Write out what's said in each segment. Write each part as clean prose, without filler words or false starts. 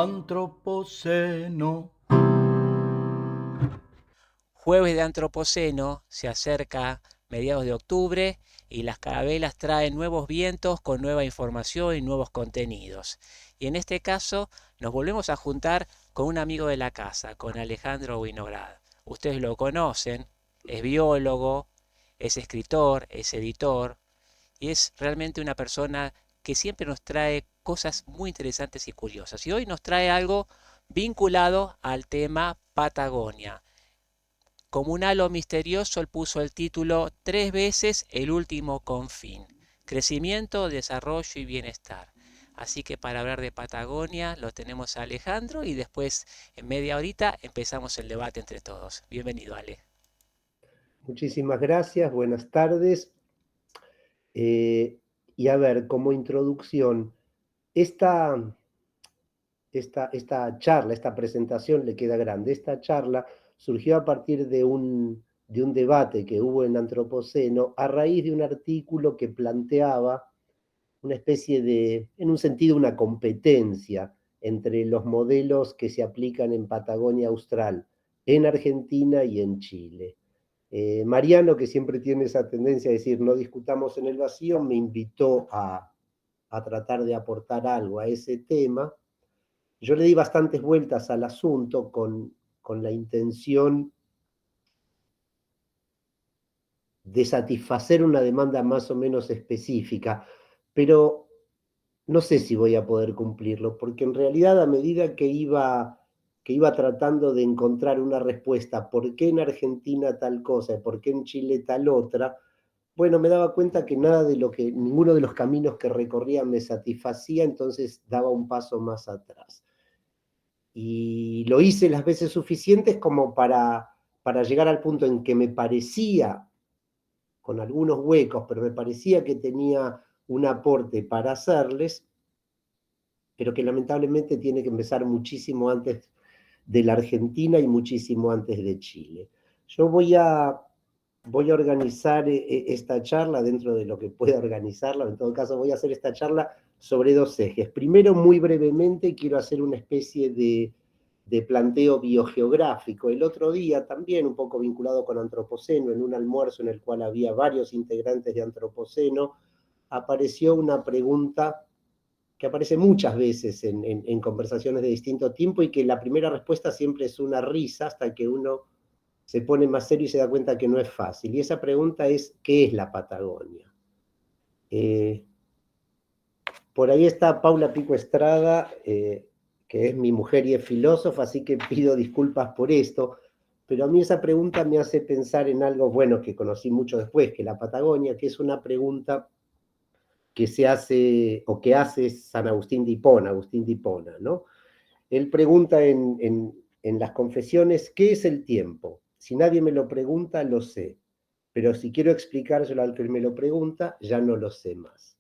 Antropoceno. Jueves de Antropoceno se acerca mediados de octubre y las carabelas traen nuevos vientos con nueva información y nuevos contenidos. Y en este caso nos volvemos a juntar con un amigo de la casa, con Alejandro Winograd. Ustedes lo conocen, es biólogo, es escritor, es editor y es realmente una persona que siempre nos trae cosas muy interesantes y curiosas. Y hoy nos trae algo vinculado al tema Patagonia. Como un halo misterioso, él puso el título tres veces el último confín. Crecimiento, desarrollo y bienestar. Así que para hablar de Patagonia lo tenemos a Alejandro y después en media horita empezamos el debate entre todos. Bienvenido, Ale. Muchísimas gracias, buenas tardes. Eh, y a ver, como introducción, esta, esta charla, esta presentación le queda grande. Esta charla surgió a partir de un debate que hubo en Antropoceno a raíz de un artículo que planteaba una especie de, en un sentido, una competencia entre los modelos que se aplican en Patagonia Austral, en Argentina y en Chile. Mariano, que siempre tiene esa tendencia a decir no discutamos en el vacío, me invitó a tratar de aportar algo a ese tema. Yo le di bastantes vueltas al asunto con la intención de satisfacer una demanda más o menos específica, pero no sé si voy a poder cumplirlo, porque en realidad a medida que iba tratando de encontrar una respuesta, ¿por qué en Argentina tal cosa y por qué en Chile tal otra? Bueno, me daba cuenta que ninguno de los caminos que recorría me satisfacía, entonces daba un paso más atrás. Y lo hice las veces suficientes como para llegar al punto en que me parecía, con algunos huecos, pero me parecía que tenía un aporte para hacerles, pero que lamentablemente tiene que empezar muchísimo antes de la Argentina y muchísimo antes de Chile. Yo voy a organizar esta charla dentro de lo que pueda organizarla. En todo caso, voy a hacer esta charla sobre dos ejes. Primero, muy brevemente, quiero hacer una especie de planteo biogeográfico. El otro día, también un poco vinculado con Antropoceno, en un almuerzo en el cual había varios integrantes de Antropoceno, apareció una pregunta que aparece muchas veces en conversaciones de distinto tiempo y que la primera respuesta siempre es una risa hasta que uno se pone más serio y se da cuenta que no es fácil. Y esa pregunta es, ¿qué es la Patagonia? Eh, por ahí está Paula Pico Estrada, que es mi mujer y es filósofa, así que pido disculpas por esto, pero a mí esa pregunta me hace pensar en algo bueno que conocí mucho después, que la Patagonia, que es una pregunta que se hace o que hace San Agustín de Hipona, ¿no? Él pregunta en las confesiones, ¿qué es el tiempo? Si nadie me lo pregunta, lo sé, pero si quiero explicárselo al que me lo pregunta, ya no lo sé más.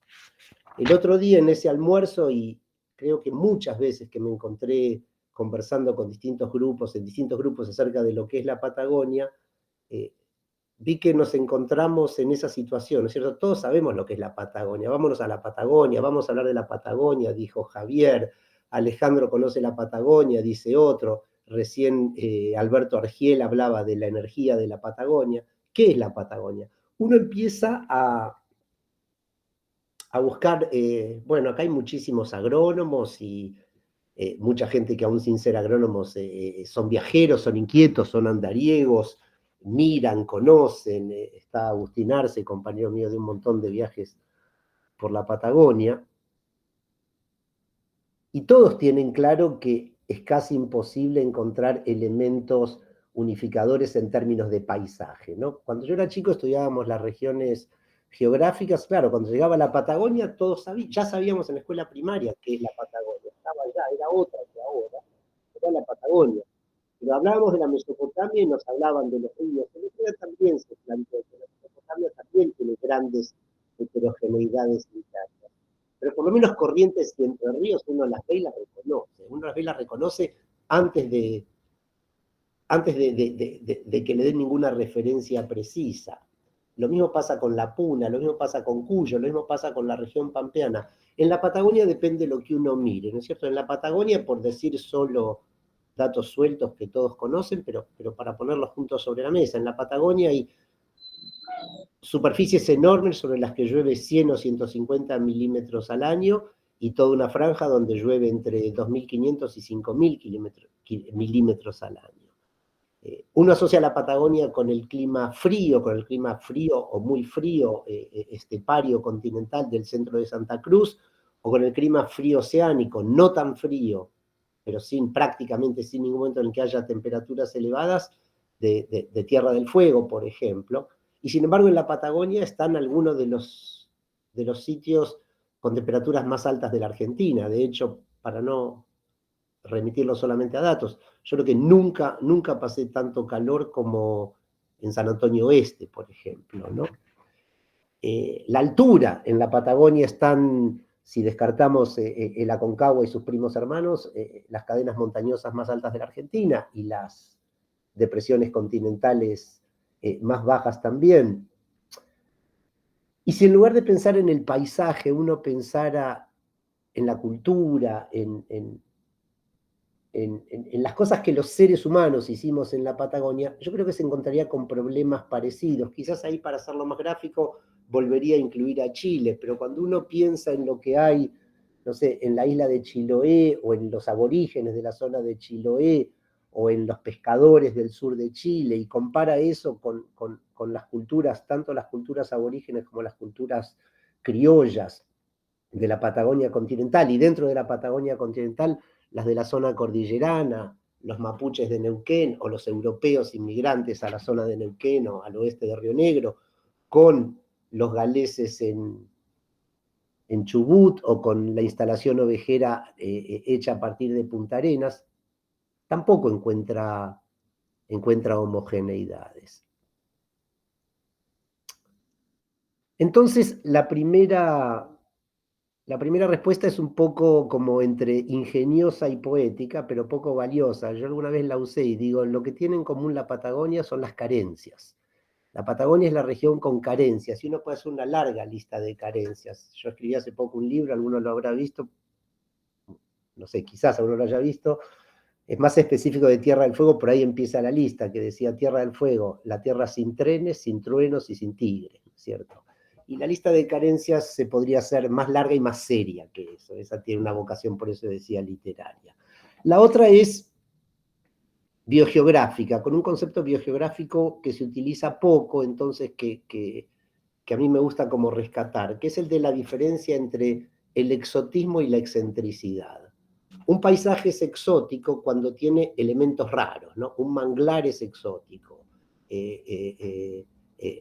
El otro día en ese almuerzo, y creo que muchas veces que me encontré conversando con distintos grupos, en distintos grupos acerca de lo que es la Patagonia, eh, vi que nos encontramos en esa situación, ¿no es cierto? Todos sabemos lo que es la Patagonia, vámonos a la Patagonia, vamos a hablar de la Patagonia, dijo Javier, Alejandro conoce la Patagonia, dice otro, recién Alberto Argiel hablaba de la energía de la Patagonia. ¿Qué es la Patagonia? Uno empieza a buscar, bueno, acá hay muchísimos agrónomos y mucha gente que aún sin ser agrónomos son viajeros, son inquietos, son andariegos, miran, conocen. Está Agustín Arce, compañero mío de un montón de viajes por la Patagonia. Y todos tienen claro que es casi imposible encontrar elementos unificadores en términos de paisaje, ¿no? Cuando yo era chico estudiábamos las regiones geográficas, claro, cuando llegaba a la Patagonia, ya sabíamos en la escuela primaria qué es la Patagonia, estaba allá, era otra que ahora, era la Patagonia. Pero hablábamos de la Mesopotamia y nos hablaban de los ríos. En Venezuela también se planteó que la Mesopotamia también tiene grandes heterogeneidades internas. Pero por lo menos Corrientes y Entre Ríos uno las ve y las reconoce. Uno las ve y las reconoce antes de que le den ninguna referencia precisa. Lo mismo pasa con la Puna, lo mismo pasa con Cuyo, lo mismo pasa con la región pampeana. En la Patagonia depende lo que uno mire, ¿no es cierto? En la Patagonia, por decir solo datos sueltos que todos conocen, pero para ponerlos juntos sobre la mesa, en la Patagonia hay superficies enormes sobre las que llueve 100 o 150 milímetros al año y toda una franja donde llueve entre 2.500 y 5.000 milímetros al año. Uno asocia la Patagonia con el clima frío o muy frío, estepario continental del centro de Santa Cruz, o con el clima frío oceánico, no tan frío, pero prácticamente sin ningún momento en el que haya temperaturas elevadas, de Tierra del Fuego, por ejemplo. Y sin embargo, en la Patagonia están algunos de los sitios con temperaturas más altas de la Argentina. De hecho, para no remitirlo solamente a datos, yo creo que nunca pasé tanto calor como en San Antonio Oeste, por ejemplo, ¿no? La altura en la Patagonia están, si descartamos el Aconcagua y sus primos hermanos, las cadenas montañosas más altas de la Argentina y las depresiones continentales más bajas también. Y si en lugar de pensar en el paisaje, uno pensara en la cultura, en las cosas que los seres humanos hicimos en la Patagonia, yo creo que se encontraría con problemas parecidos. Quizás ahí, para hacerlo más gráfico, volvería a incluir a Chile, pero cuando uno piensa en lo que hay, no sé, en la isla de Chiloé, o en los aborígenes de la zona de Chiloé, o en los pescadores del sur de Chile, y compara eso con las culturas, tanto las culturas aborígenes como las culturas criollas de la Patagonia continental, y dentro de la Patagonia continental, las de la zona cordillerana, los mapuches de Neuquén, o los europeos inmigrantes a la zona de Neuquén o al oeste de Río Negro, con los galeses en Chubut, o con la instalación ovejera hecha a partir de Punta Arenas, tampoco encuentra homogeneidades. Entonces, la primera respuesta es un poco como entre ingeniosa y poética, pero poco valiosa. Yo alguna vez la usé y digo, lo que tiene en común la Patagonia son las carencias. La Patagonia es la región con carencias, y uno puede hacer una larga lista de carencias. Yo escribí hace poco un libro, alguno lo habrá visto, no sé, quizás alguno lo haya visto, es más específico de Tierra del Fuego, por ahí empieza la lista, que decía Tierra del Fuego, la tierra sin trenes, sin truenos y sin tigres, ¿cierto? Y la lista de carencias se podría hacer más larga y más seria que eso. Esa tiene una vocación, por eso decía, literaria. La otra es biogeográfica, con un concepto biogeográfico que se utiliza poco, entonces que a mí me gusta como rescatar, que es el de la diferencia entre el exotismo y la excentricidad. Un paisaje es exótico cuando tiene elementos raros, ¿no? Un manglar es exótico.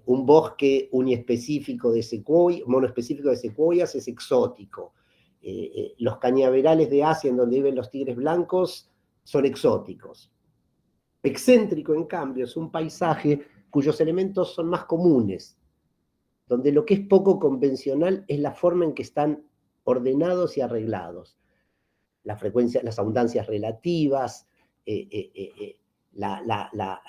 Un bosque uniespecífico de secuoyas, monoespecífico de secuoyas es exótico. Los cañaverales de Asia, en donde viven los tigres blancos, son exóticos. Excéntrico, en cambio, es un paisaje cuyos elementos son más comunes, donde lo que es poco convencional es la forma en que están ordenados y arreglados. La frecuencia, las abundancias relativas, la, la, la,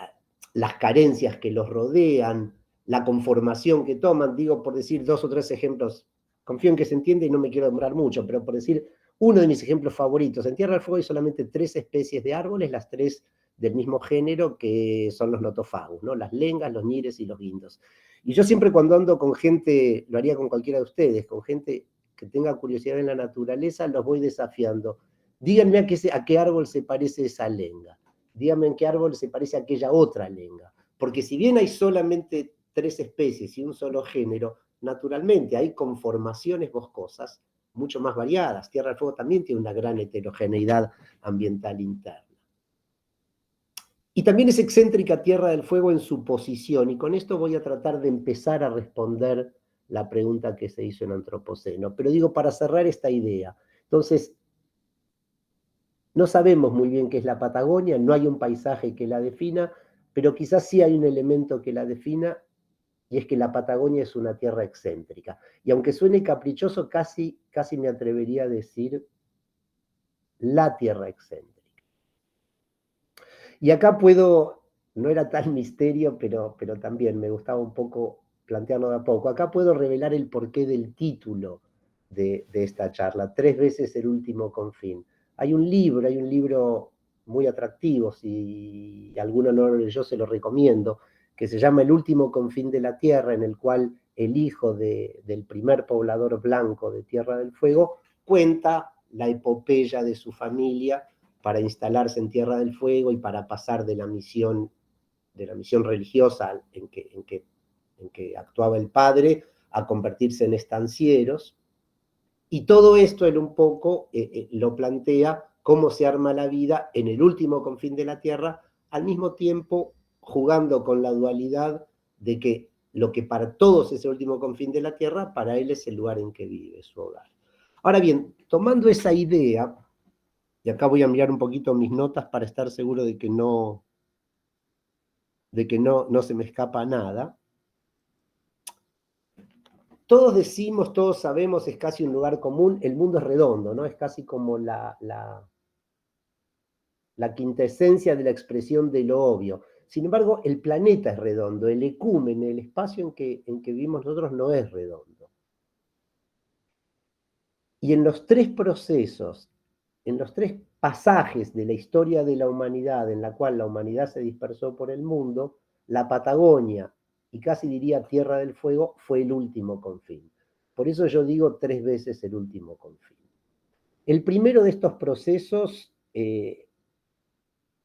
las carencias que los rodean, la conformación que toman. Digo, por decir dos o tres ejemplos, confío en que se entiende y no me quiero demorar mucho, pero por decir uno de mis ejemplos favoritos. En Tierra del Fuego hay solamente 3 especies de árboles, las 3 del mismo género, que son los notofagos, ¿no? Las lengas, los ñires y los guindos. Y yo siempre, cuando ando con gente, lo haría con cualquiera de ustedes, con gente que tenga curiosidad en la naturaleza, los voy desafiando. Díganme a qué árbol se parece esa lenga. Díganme en qué árbol se parece aquella otra lenga. Porque si bien hay solamente 3 especies y un solo género, naturalmente hay conformaciones boscosas mucho más variadas. Tierra del Fuego también tiene una gran heterogeneidad ambiental interna. Y también es excéntrica Tierra del Fuego en su posición, y con esto voy a tratar de empezar a responder la pregunta que se hizo en Antropoceno. Pero digo, para cerrar esta idea, entonces, no sabemos muy bien qué es la Patagonia, no hay un paisaje que la defina, pero quizás sí hay un elemento que la defina, y es que la Patagonia es una tierra excéntrica. Y aunque suene caprichoso, casi me atrevería a decir la tierra excéntrica. Y acá no era tal misterio, pero también me gustaba un poco plantearlo de a poco. Acá puedo revelar el porqué del título de esta charla, 3 veces el último confín. Hay un libro muy atractivo, si alguno no lo leyó se lo recomiendo, que se llama El último confín de la Tierra, en el cual el hijo del primer poblador blanco de Tierra del Fuego cuenta la epopeya de su familia para instalarse en Tierra del Fuego y para pasar de la misión religiosa en que actuaba el padre a convertirse en estancieros. Y todo esto él un poco lo plantea cómo se arma la vida en el último confín de la Tierra, al mismo tiempo jugando con la dualidad de que lo que para todos es el último confín de la Tierra, para él es el lugar en que vive, su hogar. Ahora bien, tomando esa idea, y acá voy a mirar un poquito mis notas para estar seguro de que no se me escapa nada. Todos decimos, todos sabemos, es casi un lugar común, el mundo es redondo, ¿no? Es casi como la quintesencia de la expresión de lo obvio. Sin embargo, el planeta es redondo, el ecúmene, el espacio en que vivimos nosotros no es redondo. Y en los 3 procesos, en los 3 pasajes de la historia de la humanidad, en la cual la humanidad se dispersó por el mundo, la Patagonia, y casi diría Tierra del Fuego, fue el último confín. Por eso yo digo 3 veces el último confín. El primero de estos procesos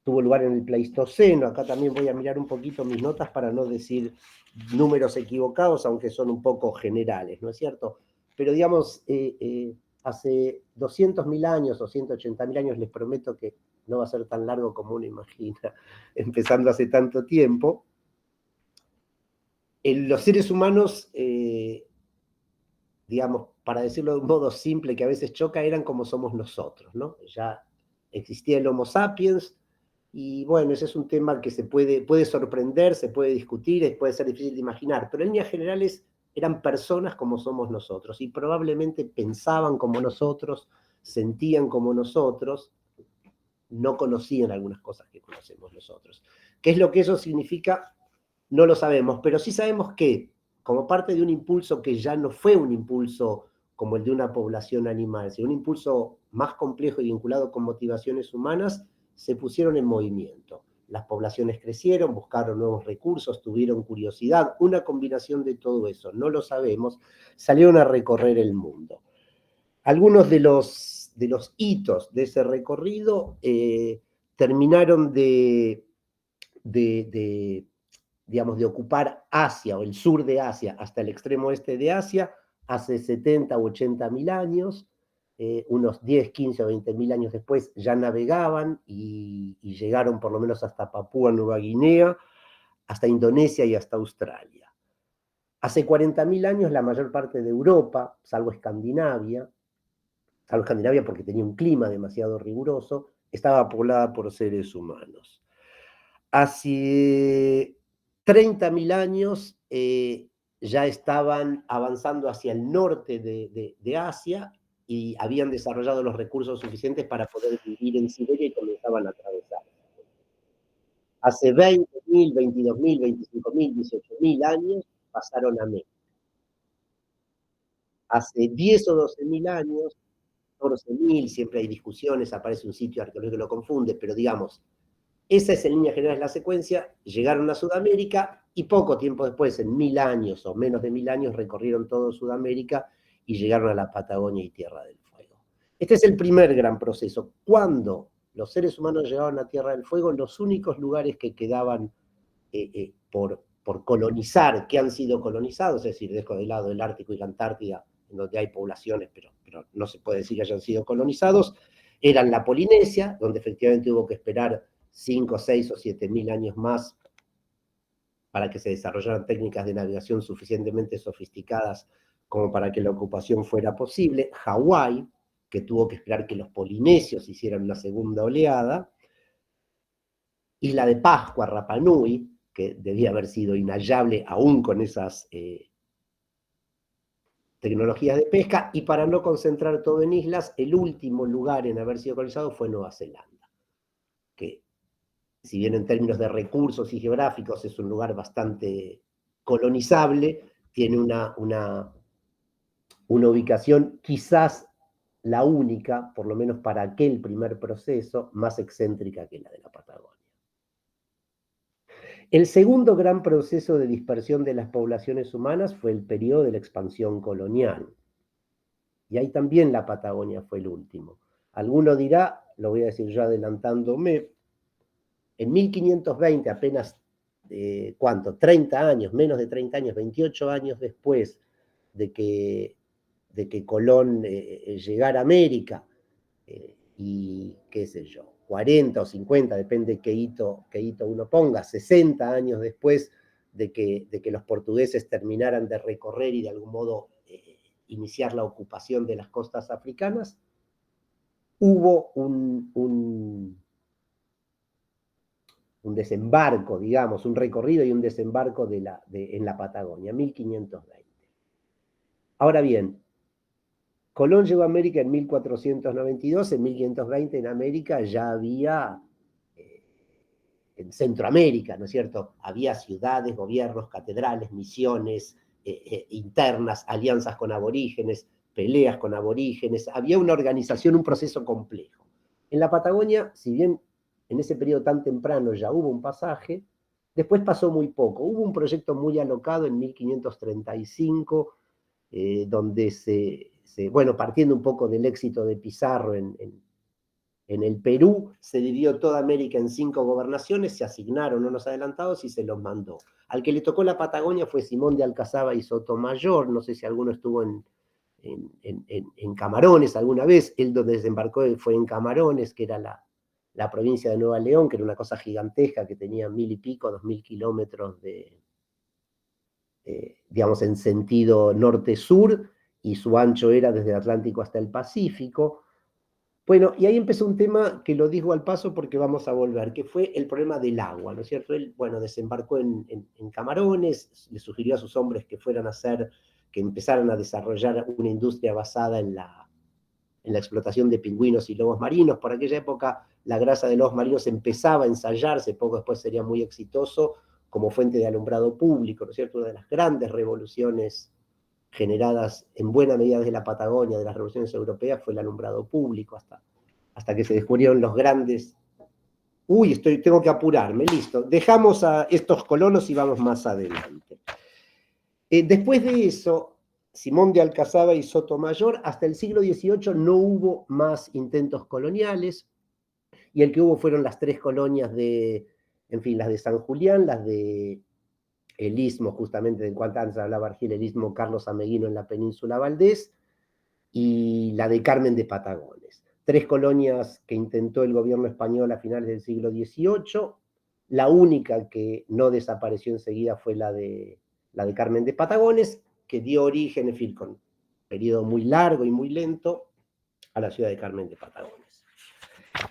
tuvo lugar en el Pleistoceno. Acá también voy a mirar un poquito mis notas para no decir números equivocados, aunque son un poco generales, ¿no es cierto? Pero digamos, hace 200.000 años o 180.000 años, les prometo que no va a ser tan largo como uno imagina, empezando hace tanto tiempo, los seres humanos, digamos, para decirlo de un modo simple que a veces choca, eran como somos nosotros, ¿no? Ya existía el Homo sapiens, y bueno, ese es un tema que se puede sorprender, se puede discutir, puede ser difícil de imaginar, pero en líneas generales eran personas como somos nosotros y probablemente pensaban como nosotros, sentían como nosotros, no conocían algunas cosas que conocemos nosotros. ¿Qué es lo que eso significa? No lo sabemos, pero sí sabemos que como parte de un impulso que ya no fue un impulso como el de una población animal, sino un impulso más complejo y vinculado con motivaciones humanas, se pusieron en movimiento. Las poblaciones crecieron, buscaron nuevos recursos, tuvieron curiosidad, una combinación de todo eso, no lo sabemos, salieron a recorrer el mundo. Algunos de los hitos de ese recorrido terminaron digamos, de ocupar Asia o el sur de Asia hasta el extremo este de Asia hace 70 u 80.000 años. Unos 10, 15 o 20.000 años después ya navegaban y llegaron por lo menos hasta Papúa Nueva Guinea, hasta Indonesia y hasta Australia. Hace 40.000 años la mayor parte de Europa, salvo Escandinavia porque tenía un clima demasiado riguroso, estaba poblada por seres humanos. Hace 30.000 años ya estaban avanzando hacia el norte de Asia y habían desarrollado los recursos suficientes para poder vivir en Siberia y comenzaban a atravesar. Hace 20.000, 22.000, 25.000, 18.000 años pasaron a México. Hace 10 o 12.000 años, 14.000, siempre hay discusiones, aparece un sitio arqueológico que lo confunde, pero digamos, esa es en líneas generales la secuencia, llegaron a Sudamérica y poco tiempo después, en 1.000 años o menos de 1.000 años, recorrieron todo Sudamérica y llegaron a la Patagonia y Tierra del Fuego. Este es el primer gran proceso. Cuando los seres humanos llegaron a Tierra del Fuego, los únicos lugares que quedaban por colonizar, que han sido colonizados, es decir, dejo de lado el Ártico y la Antártida, en donde hay poblaciones, pero no se puede decir que hayan sido colonizados, eran la Polinesia, donde efectivamente hubo que esperar 5, 6 o 7.000 años más para que se desarrollaran técnicas de navegación suficientemente sofisticadas como para que la ocupación fuera posible. Hawái, que tuvo que esperar que los polinesios hicieran una segunda oleada. Isla de Pascua, Rapa Nui, que debía haber sido inhallable aún con esas tecnologías de pesca, y para no concentrar todo en islas, el último lugar en haber sido colonizado fue Nueva Zelanda, que si bien en términos de recursos y geográficos es un lugar bastante colonizable, tiene una ubicación quizás la única, por lo menos para aquel primer proceso, más excéntrica que la de la Patagonia. El segundo gran proceso de dispersión de las poblaciones humanas fue el periodo de la expansión colonial. Y ahí también la Patagonia fue el último. Alguno dirá, lo voy a decir yo adelantándome, en 1520, apenas, ¿cuánto? 30 años, menos de 30 años, 28 años después de que Colón llegara a América, y qué sé yo, 40 o 50, depende qué hito uno ponga, 60 años después de que los portugueses terminaran de recorrer y de algún modo iniciar la ocupación de las costas africanas, hubo un desembarco, digamos, un recorrido y un desembarco en la Patagonia, 1520. Ahora bien, Colón llegó a América en 1492, en 1520 en América ya había, en Centroamérica, ¿no es cierto? Había ciudades, gobiernos, catedrales, misiones internas, alianzas con aborígenes, peleas con aborígenes, había una organización, un proceso complejo. En la Patagonia, si bien en ese periodo tan temprano ya hubo un pasaje, después pasó muy poco. Hubo un proyecto muy alocado en 1535, donde bueno, partiendo un poco del éxito de Pizarro en el Perú, se dividió toda América en 5 gobernaciones, se asignaron unos adelantados y se los mandó. Al que le tocó la Patagonia fue Simón de Alcazaba y Sotomayor, no sé si alguno estuvo en Camarones alguna vez, él donde desembarcó fue en Camarones, que era la provincia de Nueva León, que era una cosa gigantesca, que tenía 1000 y pico, 2000 kilómetros digamos, en sentido norte-sur, y su ancho era desde el Atlántico hasta el Pacífico. Bueno, y ahí empezó un tema que lo digo al paso porque vamos a volver, que fue el problema del agua, ¿no es cierto? Él, bueno, desembarcó en Camarones, le sugirió a sus hombres que que empezaran a desarrollar una industria basada en la explotación de pingüinos y lobos marinos. Por aquella época la grasa de lobos marinos empezaba a ensayarse, poco después sería muy exitoso como fuente de alumbrado público, ¿no es cierto? Una de las grandes revoluciones generadas en buena medida desde la Patagonia, de las revoluciones europeas, fue el alumbrado público, hasta que se descubrieron los grandes... Uy, tengo que apurarme, listo. Dejamos a estos colonos y vamos más adelante. Después de eso, Simón de Alcazaba y Sotomayor, hasta el siglo XVIII no hubo más intentos coloniales, y el que hubo fueron las 3 colonias en fin, las de San Julián, las de el Istmo, justamente, de cuanto antes hablaba Argel, el Istmo Carlos Ameguino en la península Valdés, y la de Carmen de Patagones. 3 colonias que intentó el gobierno español a finales del siglo XVIII. La única que no desapareció enseguida fue la de Carmen de Patagones, que dio origen, en fin, con un periodo muy largo y muy lento, a la ciudad de Carmen de Patagones.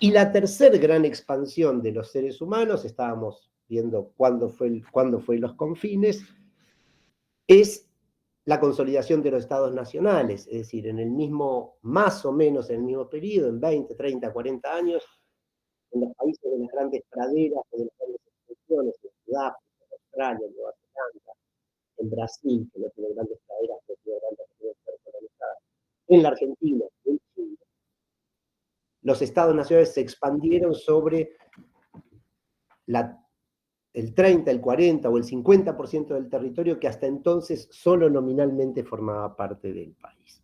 Y la tercera gran expansión de los seres humanos, estábamos viendo cuándo fue los confines, es la consolidación de los estados nacionales, es decir, más o menos en el mismo periodo, en 20, 30, 40 años, en los países de las grandes praderas, de las grandes extensiones, en Sudáfrica, en Australia, en Nueva Zelanda, en Brasil, que no tiene grandes praderas, pero tiene grandes regiones colonizadas, en la Argentina, en Chile, los estados nacionales se expandieron sobre el 30, el 40 o el 50% del territorio que hasta entonces solo nominalmente formaba parte del país.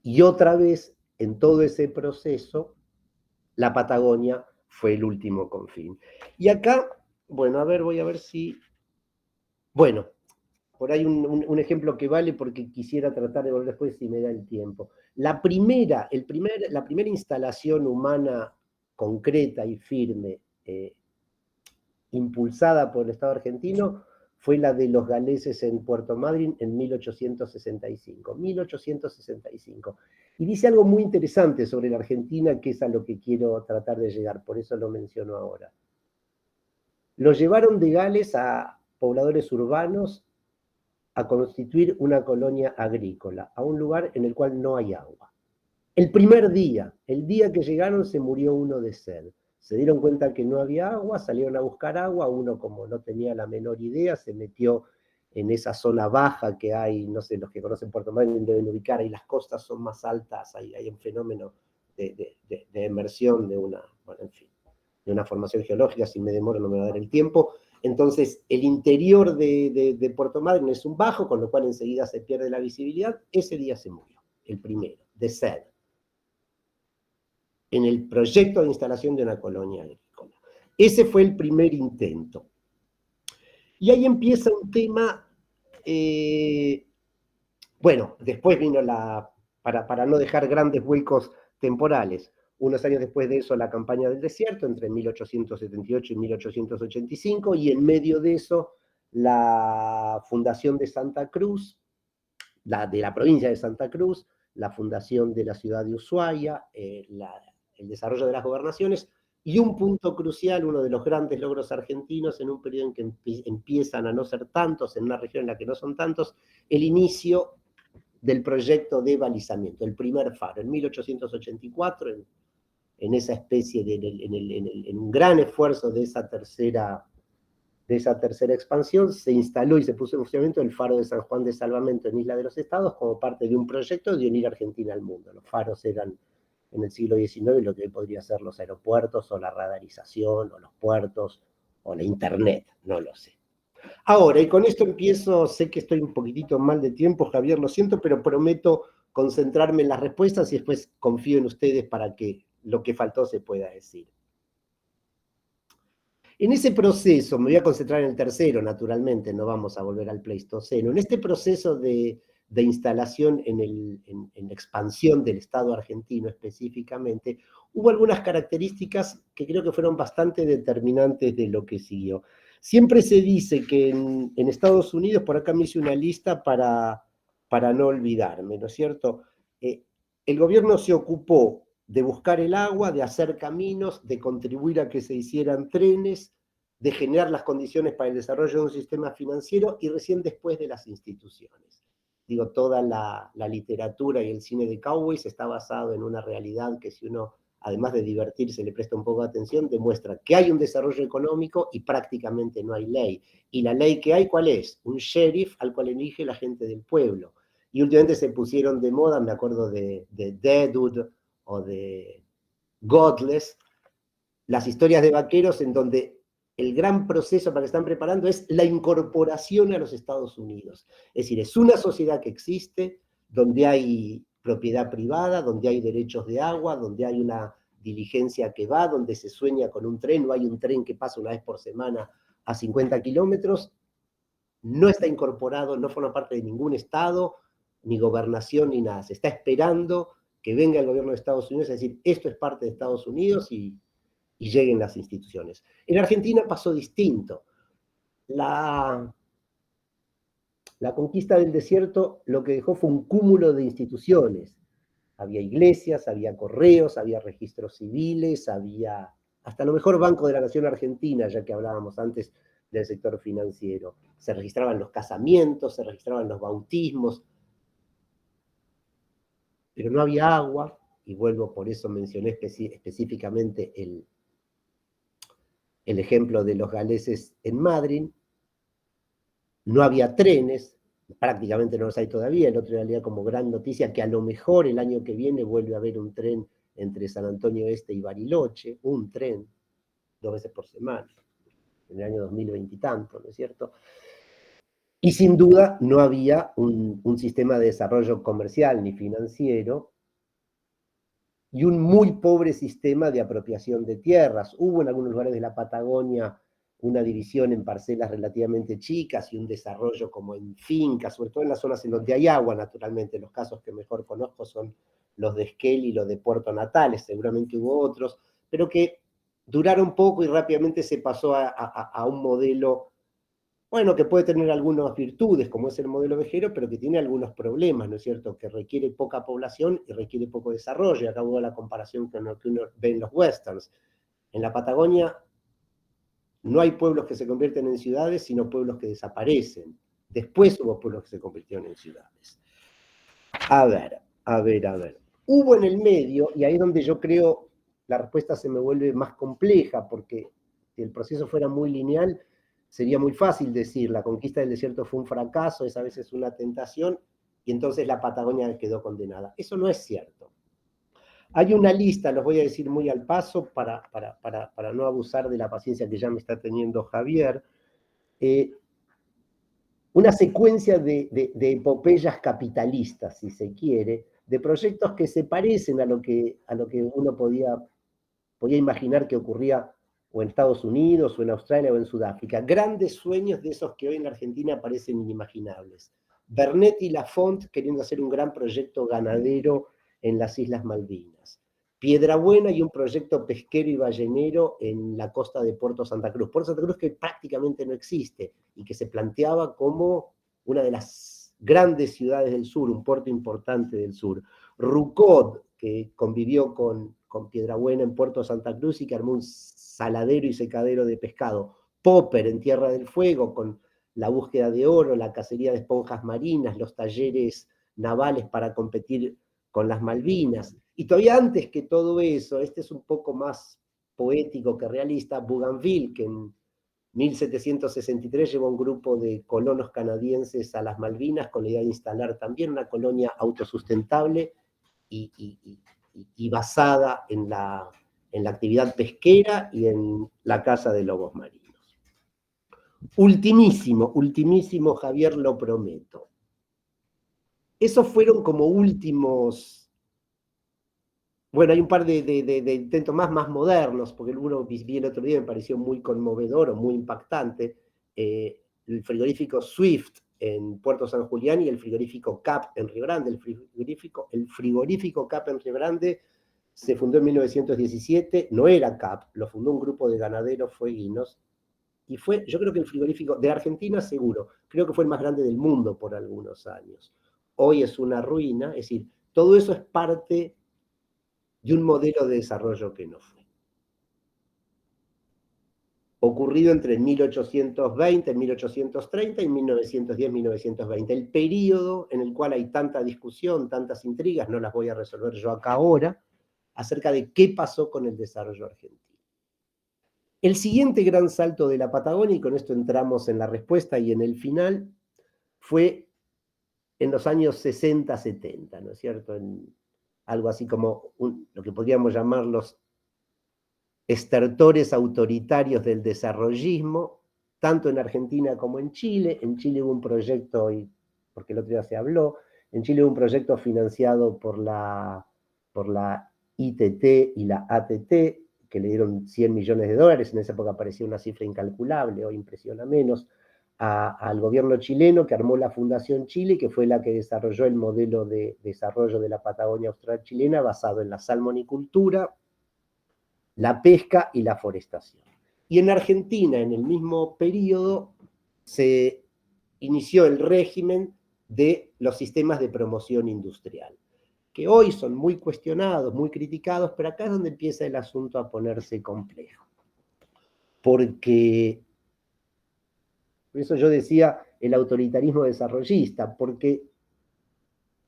Y otra vez, en todo ese proceso, la Patagonia fue el último confín. Y acá, bueno, voy a ver si... Bueno, por ahí un ejemplo que vale porque quisiera tratar de volver después si me da el tiempo. La primera instalación humana concreta y firme impulsada por el Estado argentino fue la de los galeses en Puerto Madryn en 1865. 1865. Y dice algo muy interesante sobre la Argentina, que es a lo que quiero tratar de llegar, por eso lo menciono ahora. Los llevaron de Gales a pobladores urbanos a constituir una colonia agrícola, a un lugar en el cual no hay agua. El primer día, el día que llegaron, se murió uno de sed. Se dieron cuenta que no había agua, salieron a buscar agua, uno como no tenía la menor idea, se metió en esa zona baja que hay, no sé, los que conocen Puerto Madryn deben ubicar, ahí las costas son más altas, hay un fenómeno de emersión de una, bueno, en fin, de una formación geológica, si me demoro no me va a dar el tiempo. Entonces, el interior de Puerto Madryn es un bajo, con lo cual enseguida se pierde la visibilidad. Ese día se murió, el primero, de sed, en el proyecto de instalación de una colonia agrícola. Ese fue el primer intento. Y ahí empieza un tema, bueno, después vino para no dejar grandes huecos temporales, unos años después de eso la campaña del desierto, entre 1878 y 1885, y en medio de eso la fundación de Santa Cruz, de la provincia de Santa Cruz, la fundación de la ciudad de Ushuaia, el desarrollo de las gobernaciones, y un punto crucial, uno de los grandes logros argentinos en un periodo en que empiezan a no ser tantos, en una región en la que no son tantos, el inicio del proyecto de balizamiento, el primer faro, en 1884, en esa especie en un gran esfuerzo de esa tercera expansión, se instaló y se puso en funcionamiento el faro de San Juan de Salvamento en Isla de los Estados como parte de un proyecto de unir Argentina al mundo. Los faros eran en el siglo XIX lo que hoy podría ser los aeropuertos o la radarización o los puertos o la internet, no lo sé. Ahora, y con esto empiezo, sé que estoy un poquitito mal de tiempo, Javier, lo siento, pero prometo concentrarme en las respuestas y después confío en ustedes para que lo que faltó se pueda decir. En ese proceso, me voy a concentrar en el tercero, naturalmente, no vamos a volver al Pleistoceno, en este proceso de instalación en la expansión del Estado argentino específicamente, hubo algunas características que creo que fueron bastante determinantes de lo que siguió. Siempre se dice que en Estados Unidos, por acá me hice una lista para no olvidarme, ¿no es cierto? El gobierno se ocupó de buscar el agua, de hacer caminos, de contribuir a que se hicieran trenes, de generar las condiciones para el desarrollo de un sistema financiero y recién después de las instituciones. Digo, toda la literatura y el cine de cowboys está basado en una realidad que si uno, además de divertirse, le presta un poco de atención, demuestra que hay un desarrollo económico y prácticamente no hay ley. Y la ley que hay, ¿cuál es? Un sheriff al cual elige la gente del pueblo. Y últimamente se pusieron de moda, me acuerdo de Deadwood o de Godless, las historias de vaqueros en donde el gran proceso para que están preparando es la incorporación a los Estados Unidos. Es decir, es una sociedad que existe, donde hay propiedad privada, donde hay derechos de agua, donde hay una diligencia que va, donde se sueña con un tren, no hay un tren que pasa una vez por semana a 50 kilómetros, no está incorporado, no forma parte de ningún estado, ni gobernación, ni nada. Se está esperando que venga el gobierno de Estados Unidos a decir, esto es parte de Estados Unidos y lleguen las instituciones. En Argentina pasó distinto. La conquista del desierto lo que dejó fue un cúmulo de instituciones. Había iglesias, había correos, había registros civiles, había hasta lo mejor Banco de la Nación Argentina, ya que hablábamos antes del sector financiero. Se registraban los casamientos, se registraban los bautismos, pero no había agua, y vuelvo, por eso mencioné específicamente el ejemplo de los galeses en Madryn. No había trenes, prácticamente no los hay todavía. El otro día leía como gran noticia que a lo mejor el año que viene vuelve a haber un tren entre San Antonio Este y Bariloche, un tren, 2 veces por semana, en el año 2020 y tanto, ¿no es cierto? Y sin duda no había un sistema de desarrollo comercial ni financiero y un muy pobre sistema de apropiación de tierras. Hubo en algunos lugares de la Patagonia una división en parcelas relativamente chicas y un desarrollo como en fincas, sobre todo en las zonas en donde hay agua, naturalmente. Los casos que mejor conozco son los de Esquel y los de Puerto Natales, seguramente hubo otros, pero que duraron poco y rápidamente se pasó a un modelo, bueno, que puede tener algunas virtudes, como es el modelo vejero, pero que tiene algunos problemas, ¿no es cierto? Que requiere poca población y requiere poco desarrollo. Y acá hubo la comparación con lo que uno ve en los westerns. En la Patagonia no hay pueblos que se convierten en ciudades, sino pueblos que desaparecen. Después hubo pueblos que se convirtieron en ciudades. A ver. Hubo en el medio, y ahí es donde yo creo la respuesta se me vuelve más compleja, porque si el proceso fuera muy lineal, sería muy fácil decir, la conquista del desierto fue un fracaso, es a veces una tentación, y entonces la Patagonia quedó condenada. Eso no es cierto. Hay una lista, los voy a decir muy al paso, para no abusar de la paciencia que ya me está teniendo Javier, una secuencia de epopeyas capitalistas, si se quiere, de proyectos que se parecen a lo que uno podía imaginar que ocurría o en Estados Unidos, o en Australia, o en Sudáfrica. Grandes sueños de esos que hoy en la Argentina parecen inimaginables. Bernet y Lafont queriendo hacer un gran proyecto ganadero en las Islas Malvinas. Piedrabuena y un proyecto pesquero y ballenero en la costa de Puerto Santa Cruz. Puerto Santa Cruz que prácticamente no existe y que se planteaba como una de las grandes ciudades del sur, un puerto importante del sur. Rucot, que convivió con Piedrabuena en Puerto Santa Cruz y que armó un saladero y secadero de pescado. Popper en Tierra del Fuego, con la búsqueda de oro, la cacería de esponjas marinas, los talleres navales para competir con las Malvinas. Y todavía antes que todo eso, este es un poco más poético que realista, Bougainville, que en 1763 llevó un grupo de colonos canadienses a las Malvinas con la idea de instalar también una colonia autosustentable y basada en la actividad pesquera y en la caza de lobos marinos. Ultimísimo, ultimísimo, Javier, lo prometo. Esos fueron como últimos. Bueno, hay un par de intentos más modernos, porque uno vi el otro día, me pareció muy conmovedor o muy impactante. El frigorífico Swift en Puerto San Julián y el frigorífico Cap en Río Grande. El frigorífico Cap en Río Grande se fundó en 1917, no era Cap, lo fundó un grupo de ganaderos fueguinos, y fue, yo creo que el frigorífico de Argentina seguro, creo que fue el más grande del mundo por algunos años. Hoy es una ruina, es decir, todo eso es parte de un modelo de desarrollo que no fue. Ocurrido entre 1820, 1830 y 1910, 1920. El periodo en el cual hay tanta discusión, tantas intrigas, no las voy a resolver yo acá ahora, acerca de qué pasó con el desarrollo argentino. El siguiente gran salto de la Patagonia, y con esto entramos en la respuesta y en el final, fue en los años 60, 70, ¿no es cierto? En algo así como lo que podríamos llamar los estertores autoritarios del desarrollismo, tanto en Argentina como en Chile. En Chile hubo un proyecto, porque el otro día se habló, en Chile hubo un proyecto financiado por la ITT y la ATT, que le dieron 100 millones de dólares, en esa época parecía una cifra incalculable, hoy impresiona menos, al gobierno chileno, que armó la Fundación Chile, que fue la que desarrolló el modelo de desarrollo de la Patagonia Austral chilena, basado en la salmonicultura, la pesca y la forestación. Y en Argentina, en el mismo periodo, se inició el régimen de los sistemas de promoción industrial, que hoy son muy cuestionados, muy criticados, pero acá es donde empieza el asunto a ponerse complejo. Porque, por eso yo decía el autoritarismo desarrollista, porque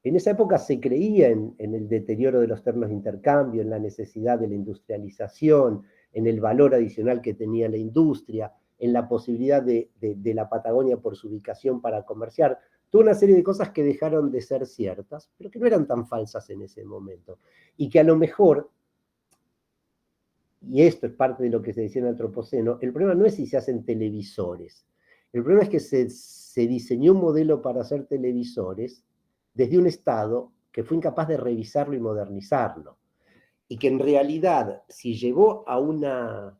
en esa época se creía en el deterioro de los términos de intercambio, en la necesidad de la industrialización, en el valor adicional que tenía la industria, en la posibilidad de la Patagonia por su ubicación para comerciar. Toda una serie de cosas que dejaron de ser ciertas, pero que no eran tan falsas en ese momento. Y que a lo mejor, y esto es parte de lo que se decía en el Antropoceno, el problema no es si se hacen televisores. El problema es que se diseñó un modelo para hacer televisores desde un Estado que fue incapaz de revisarlo y modernizarlo. Y que en realidad, si llevó a una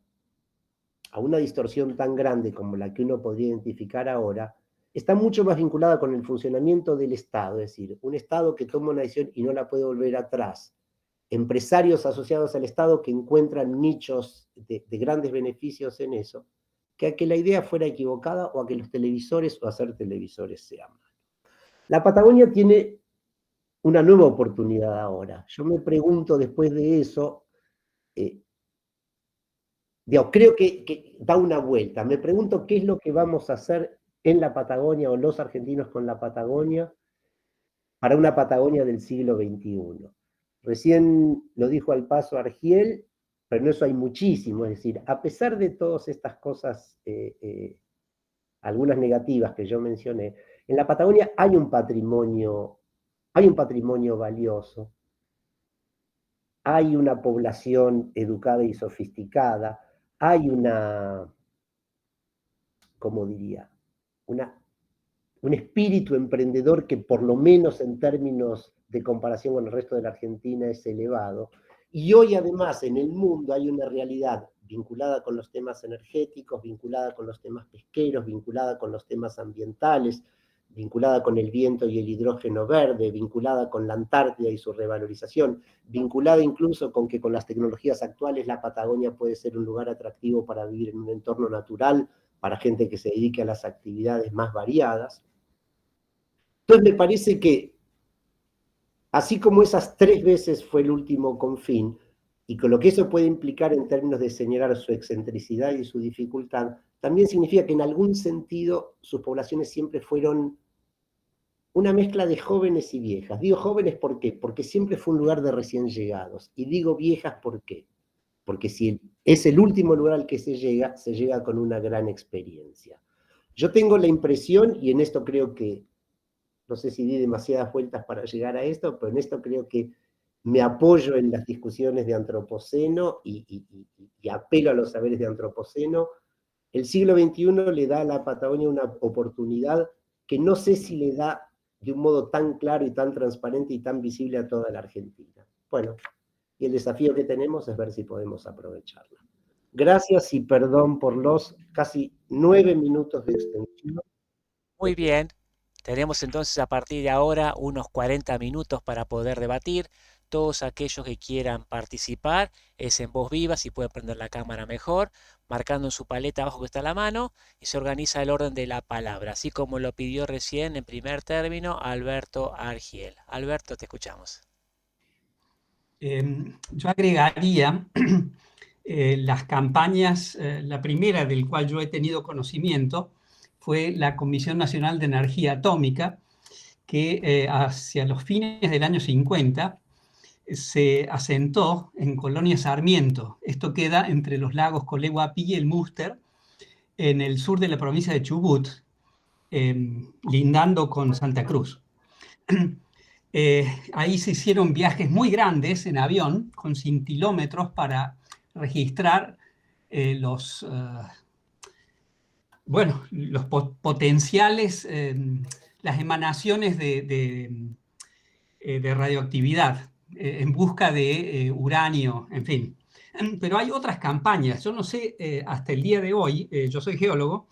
distorsión tan grande como la que uno podría identificar ahora, está mucho más vinculada con el funcionamiento del Estado, es decir, un Estado que toma una decisión y no la puede volver atrás. Empresarios asociados al Estado que encuentran nichos de grandes beneficios en eso, que a que la idea fuera equivocada o a que los televisores o hacer televisores sean malos. La Patagonia tiene una nueva oportunidad ahora. Yo me pregunto después de eso, creo que da una vuelta. Me pregunto qué es lo que vamos a hacer en la Patagonia o los argentinos con la Patagonia para una Patagonia del siglo XXI. Recién lo dijo al paso Argiel, pero en eso hay muchísimo. Es decir, a pesar de todas estas cosas, algunas negativas que yo mencioné, en la Patagonia hay un patrimonio valioso, hay una población educada y sofisticada, hay ¿cómo diría? Una, un espíritu emprendedor que por lo menos en términos de comparación con el resto de la Argentina es elevado. Y hoy además en el mundo hay una realidad vinculada con los temas energéticos, vinculada con los temas pesqueros, vinculada con los temas ambientales, vinculada con el viento y el hidrógeno verde, vinculada con la Antártida y su revalorización, vinculada incluso con que con las tecnologías actuales la Patagonia puede ser un lugar atractivo para vivir en un entorno natural, para gente que se dedique a las actividades más variadas. Entonces me parece que, así como esas 3 veces fue el último confín, y con lo que eso puede implicar en términos de señalar su excentricidad y su dificultad, también significa que en algún sentido sus poblaciones siempre fueron una mezcla de jóvenes y viejas. Digo jóvenes ¿por qué? Porque siempre fue un lugar de recién llegados. Y digo viejas ¿por qué? Porque si es el último lugar al que se llega con una gran experiencia. Yo tengo la impresión, y en esto creo que no sé si di demasiadas vueltas para llegar a esto, pero en esto creo que me apoyo en las discusiones de Antropoceno y apelo a los saberes de Antropoceno. El siglo XXI le da a la Patagonia una oportunidad que no sé si le da de un modo tan claro y tan transparente y tan visible a toda la Argentina. Bueno, y el desafío que tenemos es ver si podemos aprovecharla. Gracias y perdón por los casi 9 minutos de extensión. Muy bien, tenemos entonces a partir de ahora unos 40 minutos para poder debatir. Todos aquellos que quieran participar es en voz viva, si pueden prender la cámara mejor, marcando en su paleta abajo que está la mano y se organiza el orden de la palabra, así como lo pidió recién en primer término Alberto Argiel. Alberto, te escuchamos. Yo agregaría las campañas, la primera del cual yo he tenido conocimiento fue la Comisión Nacional de Energía Atómica, que hacia los fines del año 50 se asentó en Colonia Sarmiento. Esto queda entre los lagos Coleguapi y el Múster, en el sur de la provincia de Chubut, lindando con Santa Cruz. Ahí se hicieron viajes muy grandes en avión, con cintilómetros para registrar los potenciales, las emanaciones de radioactividad en busca de uranio, en fin. Pero hay otras campañas. Yo no sé, hasta el día de hoy, yo soy geólogo,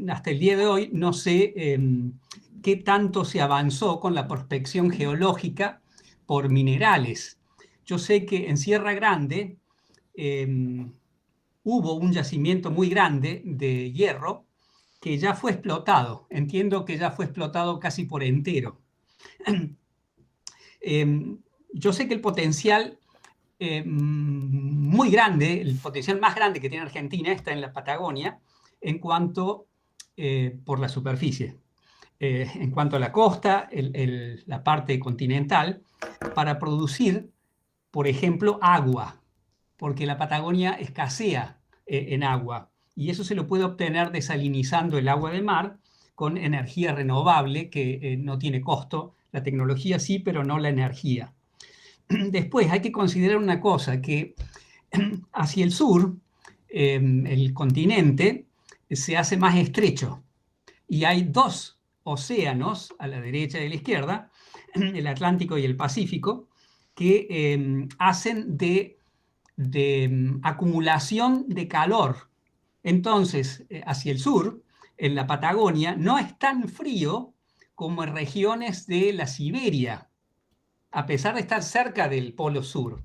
hasta el día de hoy no sé qué tanto se avanzó con la prospección geológica por minerales. Yo sé que en Sierra Grande hubo un yacimiento muy grande de hierro que ya fue explotado. Entiendo que ya fue explotado casi por entero. Yo sé que el potencial muy grande, el potencial más grande que tiene Argentina está en la Patagonia en cuanto por la superficie. En cuanto a la costa, la parte continental, para producir, por ejemplo, agua, porque la Patagonia escasea en agua, y eso se lo puede obtener desalinizando el agua de mar con energía renovable que no tiene costo, la tecnología sí, pero no la energía. Después hay que considerar una cosa, que hacia el sur, el continente se hace más estrecho, y hay dos océanos a la derecha y a la izquierda, el Atlántico y el Pacífico, que hacen de acumulación de calor. Entonces, hacia el sur, en la Patagonia, no es tan frío como en regiones de la Siberia, a pesar de estar cerca del Polo Sur.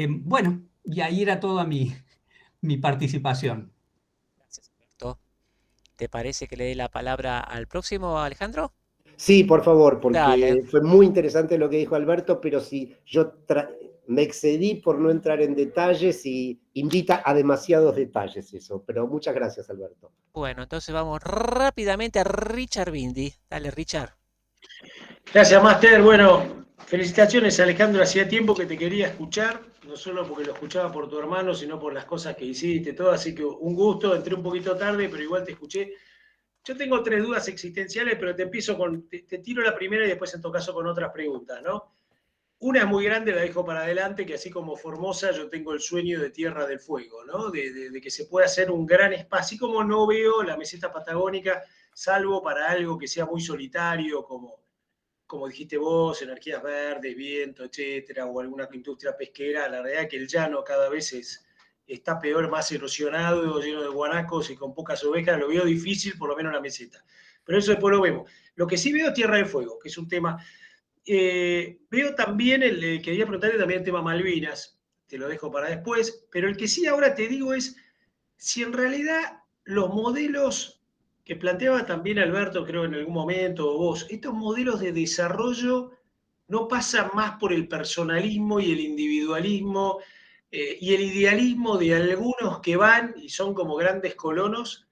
Bueno, y ahí era toda mi participación. Gracias, Alberto. ¿Te parece que le dé la palabra al próximo, Alejandro? Sí, por favor, Dale. porque fue muy interesante lo que dijo Alberto, pero si yo me excedí por no entrar en detalles y invita a demasiados detalles eso. Pero muchas gracias, Alberto. Bueno, entonces vamos rápidamente a Richard Bindi. Dale, Richard. Gracias, Máster. Bueno, Felicitaciones, Alejandro. Hacía tiempo que te quería escuchar, no solo porque lo escuchaba por tu hermano, sino por las cosas que hiciste, todo. Así que un gusto, entré un poquito tarde, pero igual te escuché. Yo tengo 3 dudas existenciales, pero te empiezo te tiro la primera y después en tu caso con otras preguntas, ¿no? Una es muy grande, la dejo para adelante, que así como Formosa, yo tengo el sueño de Tierra del Fuego, ¿no? De que se pueda hacer un gran espacio, así como no veo la meseta patagónica, salvo para algo que sea muy solitario, como dijiste vos, energías verdes, viento, etcétera, o alguna industria pesquera. La realidad es que el llano cada vez está peor, más erosionado, lleno de guanacos y con pocas ovejas. Lo veo difícil, por lo menos en la meseta. Pero eso después lo vemos. Lo que sí veo es Tierra del Fuego, que es un tema. Veo también, quería preguntarte también el tema Malvinas, te lo dejo para después, pero el que sí ahora te digo es si en realidad los modelos que planteaba también Alberto, creo en algún momento, o vos, estos modelos de desarrollo no pasan más por el personalismo y el individualismo y el idealismo de algunos que van y son como grandes colonos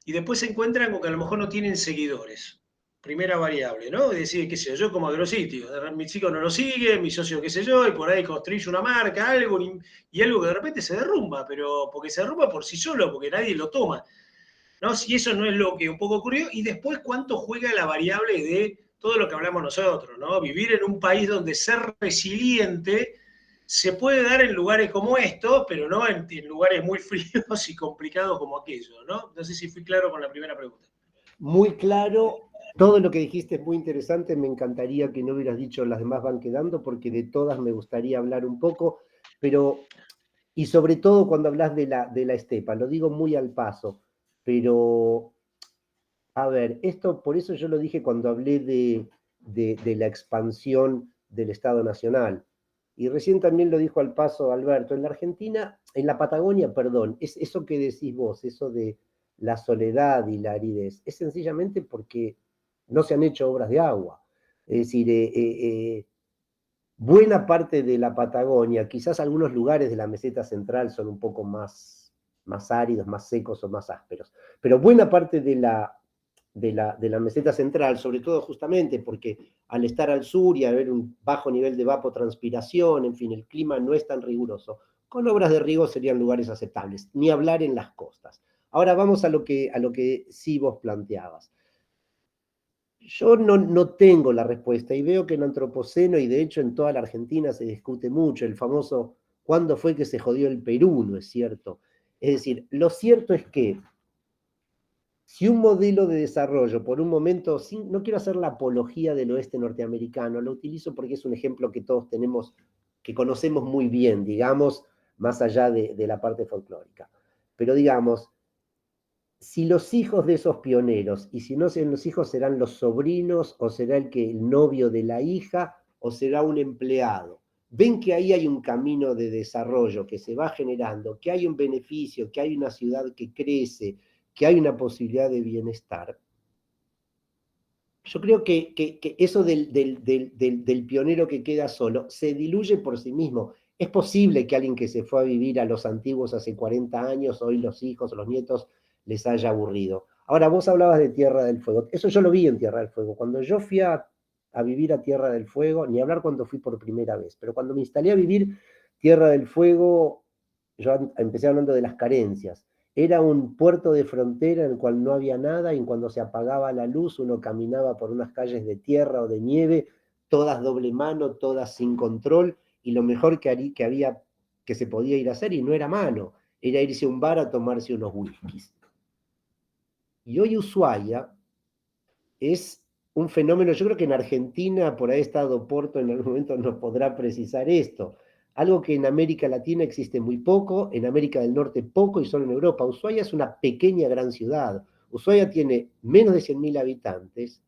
y después se encuentran con que a lo mejor no tienen seguidores. Primera variable, ¿no? Es decir, qué sé yo, como agrositio, mi chico no lo sigue, mi socio qué sé yo, y por ahí construye una marca, algo, y algo que de repente se derrumba, pero porque se derrumba por sí solo, porque nadie lo toma, ¿no? Si eso no es lo que un poco ocurrió, y después cuánto juega la variable de todo lo que hablamos nosotros, ¿no? Vivir en un país donde ser resiliente se puede dar en lugares como estos, pero no en lugares muy fríos y complicados como aquellos, ¿no? No sé si fui claro con la primera pregunta. Muy claro, todo lo que dijiste es muy interesante, me encantaría que no hubieras dicho las demás van quedando, porque de todas me gustaría hablar un poco, pero, y sobre todo cuando hablas de la estepa, lo digo muy al paso, pero, a ver, esto, por eso yo lo dije cuando hablé de la expansión del Estado Nacional, y recién también lo dijo al paso Alberto, en la Argentina, en la Patagonia, perdón, es eso que decís vos, eso de la soledad y la aridez, es sencillamente porque no se han hecho obras de agua. Es decir, buena parte de la Patagonia, quizás algunos lugares de la meseta central son un poco más áridos, más secos o más ásperos, pero buena parte de la meseta central, sobre todo justamente porque al estar al sur y haber un bajo nivel de evapotranspiración, en fin, el clima no es tan riguroso, con obras de riego serían lugares aceptables, ni hablar en las costas. Ahora vamos a lo que sí vos planteabas. Yo no tengo la respuesta y veo que en Antropoceno, y de hecho en toda la Argentina se discute mucho, el famoso ¿cuándo fue que se jodió el Perú? ¿No es cierto? Es decir, lo cierto es que si un modelo de desarrollo, por un momento, no quiero hacer la apología del oeste norteamericano, lo utilizo porque es un ejemplo que todos tenemos, que conocemos muy bien, digamos, más allá de la parte folclórica. Pero digamos, si los hijos de esos pioneros, y si no serán los hijos, serán los sobrinos, o será el novio de la hija, o será un empleado. Ven que ahí hay un camino de desarrollo que se va generando, que hay un beneficio, que hay una ciudad que crece, que hay una posibilidad de bienestar. Yo creo que eso del pionero que queda solo se diluye por sí mismo. Es posible que alguien que se fue a vivir a los antiguos hace 40 años, hoy los hijos o los nietos les haya aburrido. Ahora, vos hablabas de Tierra del Fuego. Eso yo lo vi en Tierra del Fuego. Cuando yo fui a vivir a Tierra del Fuego, ni hablar cuando fui por primera vez, pero cuando me instalé a vivir Tierra del Fuego, yo empecé hablando de las carencias. Era un puerto de frontera en el cual no había nada y cuando se apagaba la luz uno caminaba por unas calles de tierra o de nieve, todas doble mano, todas sin control, y lo mejor que se podía ir a hacer, y no era mano, era irse a un bar a tomarse unos whiskies. Y hoy Ushuaia es un fenómeno, yo creo que en Argentina, por ahí estado Porto en algún momento nos podrá precisar esto, algo que en América Latina existe muy poco, en América del Norte poco y solo en Europa. Ushuaia es una pequeña gran ciudad. Ushuaia tiene menos de 100.000 habitantes,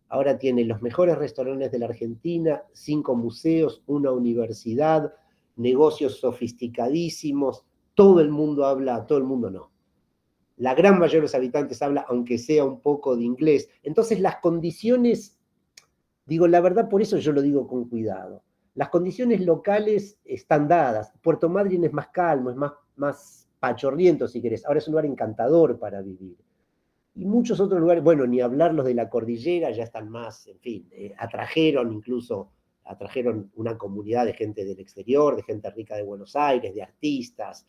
ahora tiene los mejores restaurantes de la Argentina, 5 museos, una universidad, negocios sofisticadísimos, todo el mundo habla, todo el mundo no. La gran mayoría de los habitantes habla, aunque sea un poco de inglés. Entonces las condiciones, digo, la verdad, por eso yo lo digo con cuidado. Las condiciones locales están dadas. Puerto Madryn es más calmo, es más pachorriento, si querés. Ahora es un lugar encantador para vivir. Y muchos otros lugares, bueno, ni hablar los de la cordillera, ya están más, en fin, atrajeron incluso atrajeron una comunidad de gente del exterior, de gente rica de Buenos Aires, de artistas,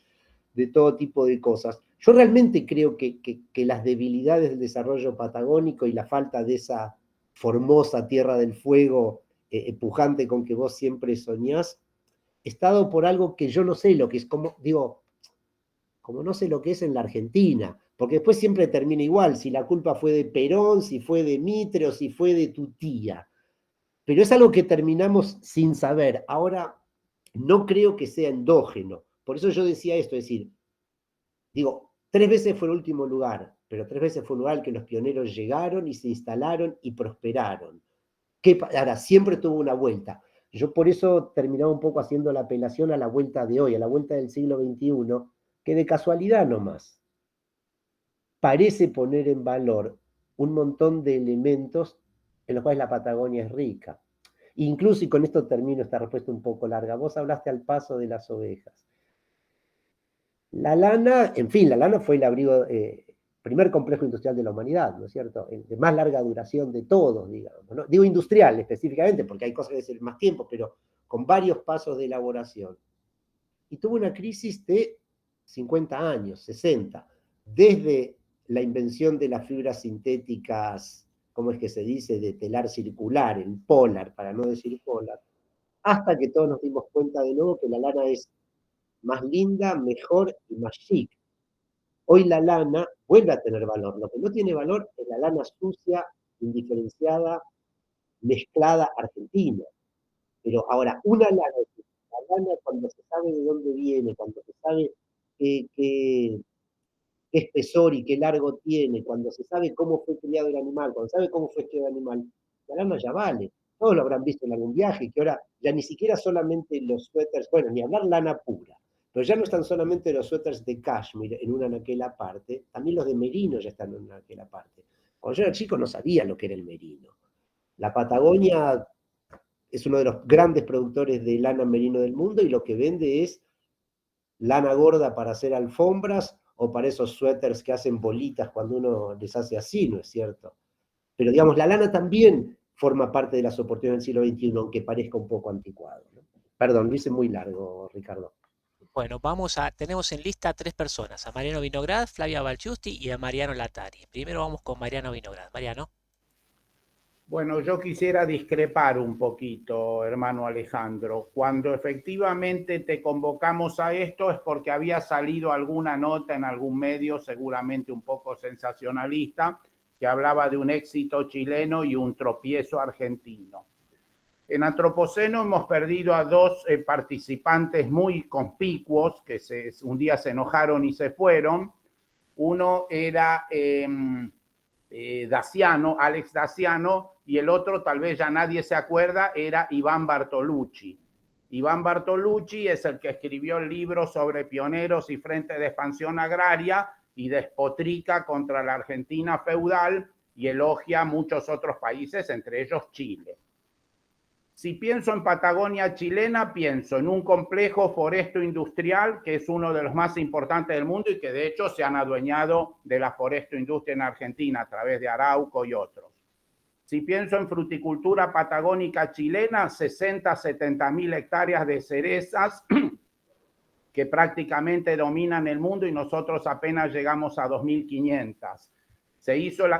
de todo tipo de cosas. Yo realmente creo que las debilidades del desarrollo patagónico y la falta de esa formosa Tierra del Fuego pujante con que vos siempre soñás, está dado por algo que yo no sé lo que es, como digo, como no sé lo que es en la Argentina, porque después siempre termina igual, si la culpa fue de Perón, si fue de Mitre o si fue de tu tía. Pero es algo que terminamos sin saber. Ahora, no creo que sea endógeno. Por eso yo decía esto, es decir, digo, 3 veces fue el último lugar, pero 3 veces fue un lugar al que los pioneros llegaron y se instalaron y prosperaron. Ahora, siempre tuvo una vuelta. Yo por eso terminaba un poco haciendo la apelación a la vuelta de hoy, a la vuelta del siglo XXI, que de casualidad nomás parece poner en valor un montón de elementos en los cuales la Patagonia es rica. Incluso, y con esto termino esta respuesta un poco larga, vos hablaste al paso de las ovejas. La lana, en fin, la lana fue el abrigo, primer complejo industrial de la humanidad, ¿no es cierto? El de más larga duración de todos, digamos, ¿no? Digo industrial específicamente, porque hay cosas que deben ser más tiempo, pero con varios pasos de elaboración. Y tuvo una crisis de 50 años, 60, desde la invención de las fibras sintéticas, ¿cómo es que se dice?, de telar circular, el polar, para no decir polar, hasta que todos nos dimos cuenta de nuevo que la lana es más linda, mejor y más chic. Hoy la lana vuelve a tener valor. Lo que no tiene valor es la lana sucia, indiferenciada, mezclada argentina. Pero ahora, la lana cuando se sabe de dónde viene, cuando se sabe qué espesor y qué largo tiene, cuando se sabe cómo fue criado el animal, cuando se sabe cómo fue criado el animal, la lana ya vale. Todos lo habrán visto en algún viaje, que ahora ya ni siquiera solamente los suéteres, bueno, ni hablar lana pura, pero ya no están solamente los suéteres de cashmere en una anaquel aparte, también los de merino ya están en una anaquel aparte. Cuando yo era chico no sabía lo que era el merino. La Patagonia es uno de los grandes productores de lana merino del mundo y lo que vende es lana gorda para hacer alfombras o para esos suéteres que hacen bolitas cuando uno les hace así, ¿no es cierto? Pero digamos, la lana también forma parte de las oportunidades del siglo XXI, aunque parezca un poco anticuado, ¿no? Perdón, lo hice muy largo, Ricardo. Bueno, tenemos en lista a 3 personas, a Mariano Vinograd, Flavia Balciusti y a Mariano Latari. Primero vamos con Mariano Vinograd. Mariano. Bueno, yo quisiera discrepar un poquito, hermano Alejandro. Cuando efectivamente te convocamos a esto es porque había salido alguna nota en algún medio, seguramente un poco sensacionalista, que hablaba de un éxito chileno y un tropiezo argentino. En Antropoceno hemos perdido a 2 participantes muy conspicuos que un día se enojaron y se fueron. Uno era Daciano, Alex Daciano, y el otro, tal vez ya nadie se acuerda, era Iván Bartolucci. Iván Bartolucci es el que escribió el libro sobre pioneros y frente de expansión agraria y despotrica contra la Argentina feudal y elogia a muchos otros países, entre ellos Chile. Si pienso en Patagonia chilena, pienso en un complejo foresto industrial que es uno de los más importantes del mundo y que de hecho se han adueñado de la foresto industria en Argentina a través de Arauco y otros. Si pienso en fruticultura patagónica chilena, 60, 70 mil hectáreas de cerezas que prácticamente dominan el mundo y nosotros apenas llegamos a 2.500.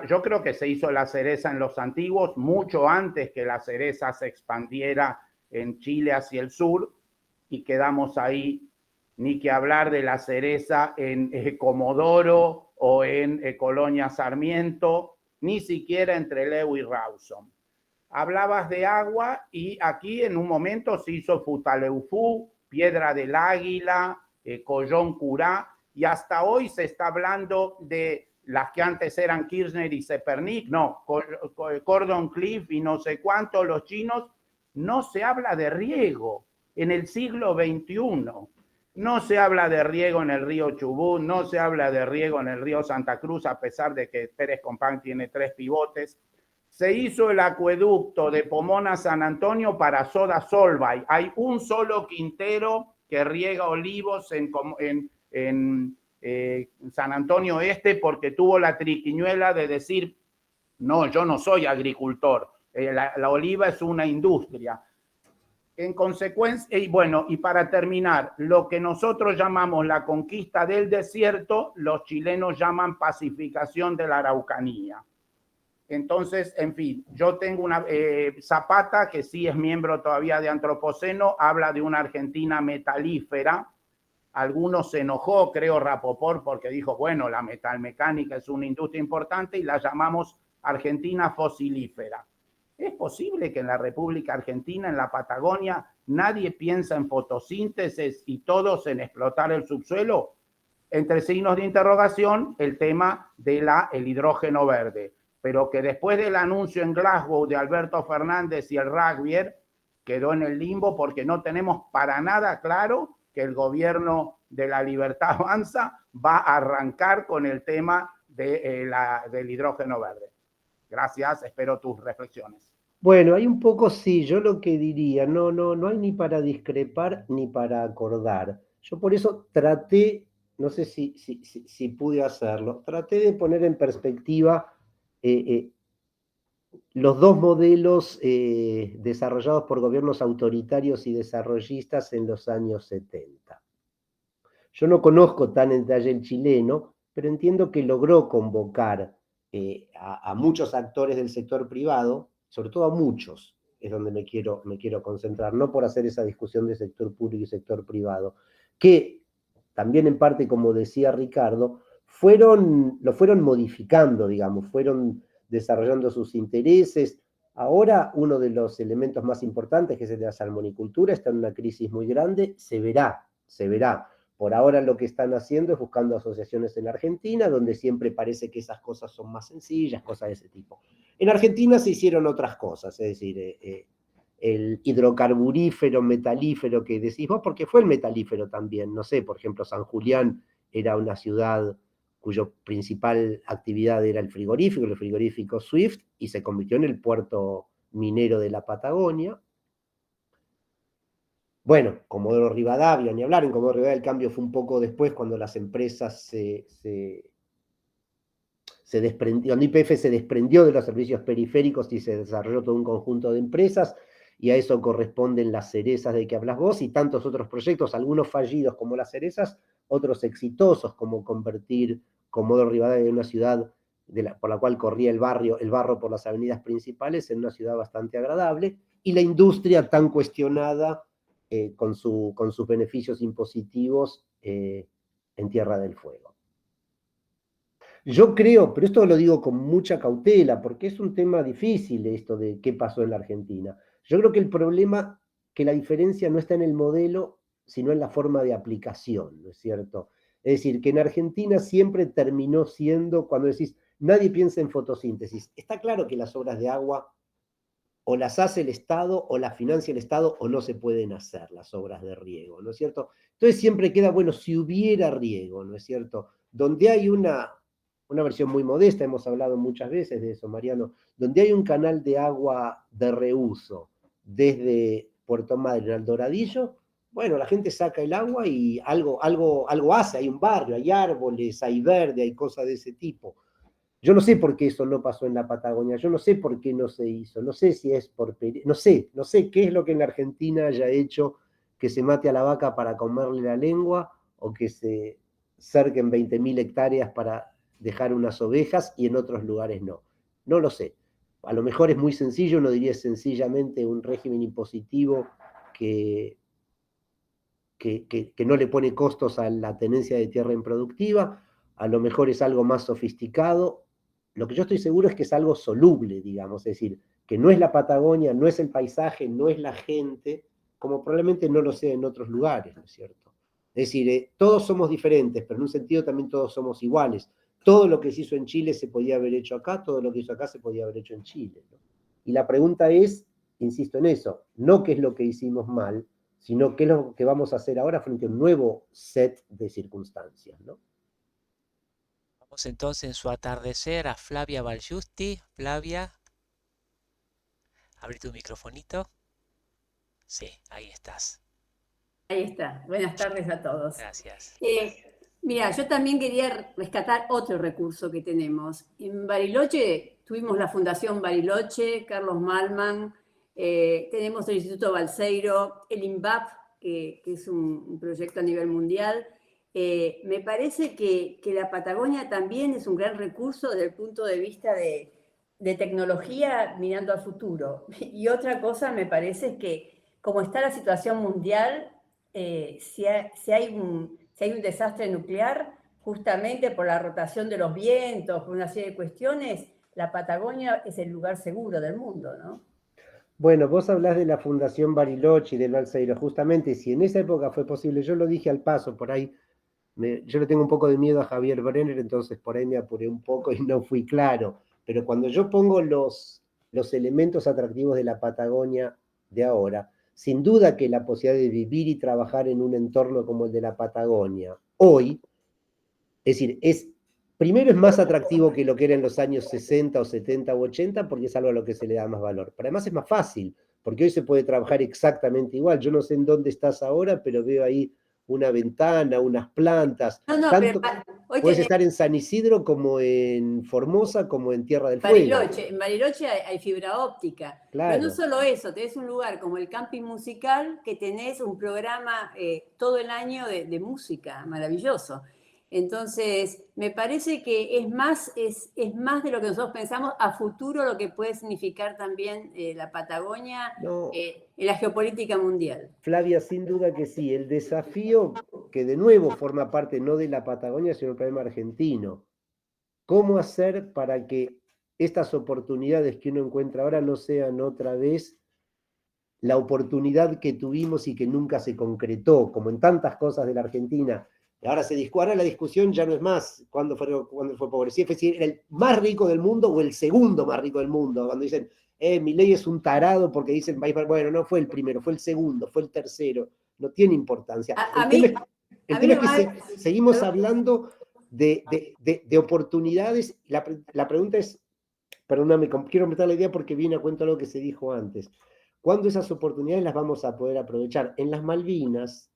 Yo creo que se hizo la cereza en los antiguos mucho antes que la cereza se expandiera en Chile hacia el sur y quedamos ahí, ni que hablar de la cereza en Comodoro o en Colonia Sarmiento, ni siquiera entre Leu y Rawson. Hablabas de agua y aquí en un momento se hizo Futaleufú, Piedra del Águila, Collón Curá y hasta hoy se está hablando de las que antes eran Kirchner y Zepernik, no, Cordon Cliff y no sé cuánto, los chinos, no se habla de riego en el siglo XXI. No se habla de riego en el río Chubut, no se habla de riego en el río Santa Cruz, a pesar de que Pérez Compán tiene 3 pivotes. Se hizo el acueducto de Pomona a San Antonio para Soda Solvay. Hay un solo quintero que riega olivos en San Antonio Este porque tuvo la triquiñuela de decir, no, yo no soy agricultor, la oliva es una industria. En consecuencia, y bueno, y para terminar, lo que nosotros llamamos la conquista del desierto, los chilenos llaman pacificación de la Araucanía. Entonces, en fin, yo tengo una Zapata, que sí es miembro todavía de Antropoceno, habla de una Argentina metalífera. Algunos se enojó, creo, Rapoport, porque dijo, bueno, la metalmecánica es una industria importante y la llamamos Argentina fosilífera. ¿Es posible que en la República Argentina, en la Patagonia, nadie piensa en fotosíntesis y todos en explotar el subsuelo? Entre signos de interrogación, el tema del hidrógeno verde. Pero que después del anuncio en Glasgow de Alberto Fernández y el Ragbir, quedó en el limbo porque no tenemos para nada claro que el gobierno de la Libertad Avanza va a arrancar con el tema del hidrógeno verde. Gracias, espero tus reflexiones. Bueno, hay un poco, sí, yo lo que diría, no hay ni para discrepar ni para acordar. Yo por eso traté, no sé si pude hacerlo, traté de poner en perspectiva los dos modelos desarrollados por gobiernos autoritarios y desarrollistas en los años 70. Yo no conozco tan en detalle el chileno, pero entiendo que logró convocar a muchos actores del sector privado, sobre todo a muchos, es donde me quiero concentrar, no por hacer esa discusión de sector público y sector privado, que también en parte, como decía Ricardo, lo fueron modificando, digamos, fueron desarrollando sus intereses. Ahora uno de los elementos más importantes, que es el de la salmonicultura, está en una crisis muy grande, se verá. Por ahora lo que están haciendo es buscando asociaciones en Argentina, donde siempre parece que esas cosas son más sencillas, cosas de ese tipo. En Argentina se hicieron otras cosas, es decir, el hidrocarburífero, metalífero que decís vos, porque fue el metalífero también, no sé, por ejemplo, San Julián era una ciudad cuyo principal actividad era el frigorífico Swift, y se convirtió en el puerto minero de la Patagonia. Bueno, Comodoro Rivadavia, ni hablar, en Comodoro Rivadavia el cambio fue un poco después, cuando las empresas se desprendió, cuando YPF se desprendió de los servicios periféricos y se desarrolló todo un conjunto de empresas, y a eso corresponden las cerezas de que hablas vos y tantos otros proyectos, algunos fallidos como las cerezas, otros exitosos, como convertir Comodoro Rivadavia en una ciudad por la cual corría el barro por las avenidas principales, en una ciudad bastante agradable, y la industria tan cuestionada con sus beneficios impositivos en Tierra del Fuego. Yo creo, pero esto lo digo con mucha cautela, porque es un tema difícil esto de qué pasó en la Argentina. Yo creo que el problema, que la diferencia no está en el modelo, sino en la forma de aplicación, ¿no es cierto? Es decir, que en Argentina siempre terminó siendo, cuando decís, nadie piensa en fotosíntesis. Está claro que las obras de agua o las hace el Estado, o las financia el Estado, o no se pueden hacer las obras de riego, ¿no es cierto? Entonces siempre queda, bueno, si hubiera riego, ¿no es cierto? Donde hay una versión muy modesta, hemos hablado muchas veces de eso, Mariano, donde hay un canal de agua de reuso desde Puerto Madryn al Doradillo, bueno, la gente saca el agua y algo hace, hay un barrio, hay árboles, hay verde, hay cosas de ese tipo. Yo no sé por qué eso no pasó en la Patagonia, yo no sé por qué no se hizo, no sé si es no sé qué es lo que en la Argentina haya hecho que se mate a la vaca para comerle la lengua, o que se cerquen 20.000 hectáreas para dejar unas ovejas y en otros lugares no. No lo sé. A lo mejor es muy sencillo, uno diría sencillamente un régimen impositivo que no le pone costos a la tenencia de tierra improductiva, a lo mejor es algo más sofisticado. Lo que yo estoy seguro es que es algo soluble, digamos, es decir, que no es la Patagonia, no es el paisaje, no es la gente, como probablemente no lo sea en otros lugares, ¿no es cierto? Es decir, todos somos diferentes, pero en un sentido también todos somos iguales. Todo lo que se hizo en Chile se podía haber hecho acá, todo lo que hizo acá se podía haber hecho en Chile, ¿no? Y la pregunta es, insisto en eso, no qué es lo que hicimos mal, sino qué es lo que vamos a hacer ahora frente a un nuevo set de circunstancias, ¿no? Vamos entonces en su atardecer a Flavia Valjusti. Flavia, abrí tu microfonito. Sí, ahí estás. Ahí está. Buenas tardes a todos. Gracias. Mira, yo también quería rescatar otro recurso que tenemos. En Bariloche tuvimos la Fundación Bariloche, Carlos Malman, tenemos el Instituto Balseiro, el INVAP, que es un proyecto a nivel mundial. Me parece que la Patagonia también es un gran recurso desde el punto de vista de tecnología mirando al futuro. Y otra cosa me parece es que como está la situación mundial, si hay un desastre nuclear, justamente por la rotación de los vientos, por una serie de cuestiones, la Patagonia es el lugar seguro del mundo, ¿no? Bueno, vos hablás de la Fundación Bariloche y del Balseiro. Justamente, si en esa época fue posible, yo lo dije al paso, por ahí, yo le tengo un poco de miedo a Javier Brenner, entonces por ahí me apuré un poco y no fui claro. Pero cuando yo pongo los elementos atractivos de la Patagonia de ahora, sin duda que la posibilidad de vivir y trabajar en un entorno como el de la Patagonia hoy, es decir, primero es más atractivo que lo que era en los años 60 o 70 u 80 porque es algo a lo que se le da más valor. Pero además es más fácil, porque hoy se puede trabajar exactamente igual. Yo no sé en dónde estás ahora, pero veo ahí una ventana, unas plantas. No, Tanto, pero hoy puedes estar en San Isidro como en Formosa, como en Tierra del Fuego. En Bariloche hay fibra óptica. Claro. Pero no solo eso, tenés un lugar como el Camping Musical, que tenés un programa todo el año de música maravilloso. Entonces, me parece que es más de lo que nosotros pensamos a futuro lo que puede significar también la Patagonia en la geopolítica mundial. Flavia, sin duda que sí. El desafío que de nuevo forma parte no de la Patagonia, sino el problema argentino. ¿Cómo hacer para que estas oportunidades que uno encuentra ahora no sean otra vez la oportunidad que tuvimos y que nunca se concretó, como en tantas cosas de la Argentina? Ahora ahora la discusión ya no es más cuándo fue pobreza, es decir, era el más rico del mundo o el segundo más rico del mundo. Cuando dicen, Milei es un tarado porque dicen, bueno, no fue el primero, fue el segundo, fue el tercero, no tiene importancia. El tema es que seguimos hablando de oportunidades. La pregunta es, perdóname, quiero meter la idea porque viene a cuento algo que se dijo antes. ¿Cuándo esas oportunidades las vamos a poder aprovechar? En las Malvinas,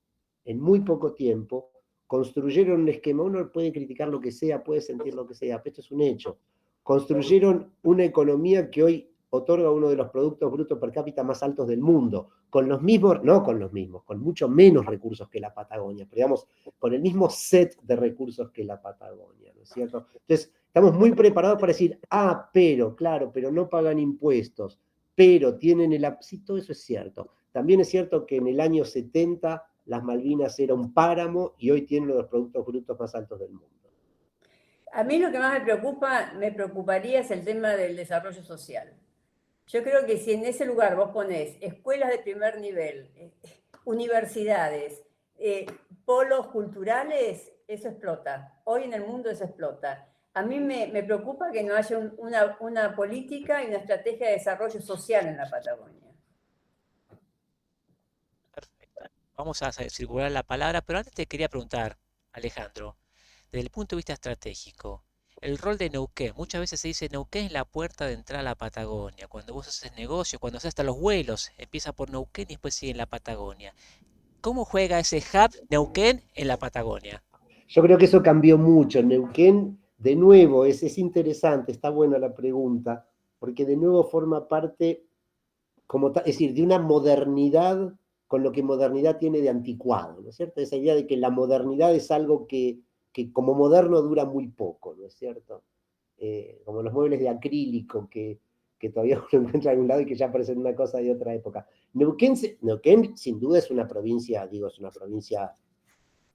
en muy poco tiempo, construyeron un esquema. Uno puede criticar lo que sea, puede sentir lo que sea, pero esto es un hecho. Construyeron una economía que hoy otorga uno de los productos brutos per cápita más altos del mundo, con los mismos, no con los mismos, con mucho menos recursos que la Patagonia, pero digamos, con el mismo set de recursos que la Patagonia, ¿no es cierto? Entonces, estamos muy preparados para decir, pero, claro, pero no pagan impuestos, pero tienen sí, todo eso es cierto. También es cierto que en el año 70 las Malvinas era un páramo y hoy tienen uno de los productos brutos más altos del mundo. A mí lo que más me preocuparía es el tema del desarrollo social. Yo creo que si en ese lugar vos ponés escuelas de primer nivel, universidades, polos culturales, eso explota. Hoy en el mundo eso explota. A mí me preocupa que no haya una política y una estrategia de desarrollo social en la Patagonia. Perfecto. Vamos a circular la palabra, pero antes te quería preguntar, Alejandro, desde el punto de vista estratégico, el rol de Neuquén. Muchas veces se dice Neuquén es la puerta de entrada a la Patagonia. Cuando vos haces negocio, cuando haces hasta los vuelos, empieza por Neuquén y después sigue en la Patagonia. ¿Cómo juega ese hub Neuquén en la Patagonia? Yo creo que eso cambió mucho. Neuquén, de nuevo, es interesante, está buena la pregunta, porque de nuevo forma parte, es decir, de una modernidad con lo que modernidad tiene de anticuado, ¿no es cierto? Esa idea de que la modernidad es algo que como moderno dura muy poco, ¿no es cierto? Como los muebles de acrílico que todavía uno encuentra en algún lado y que ya parecen una cosa de otra época. Neuquén sin duda es una provincia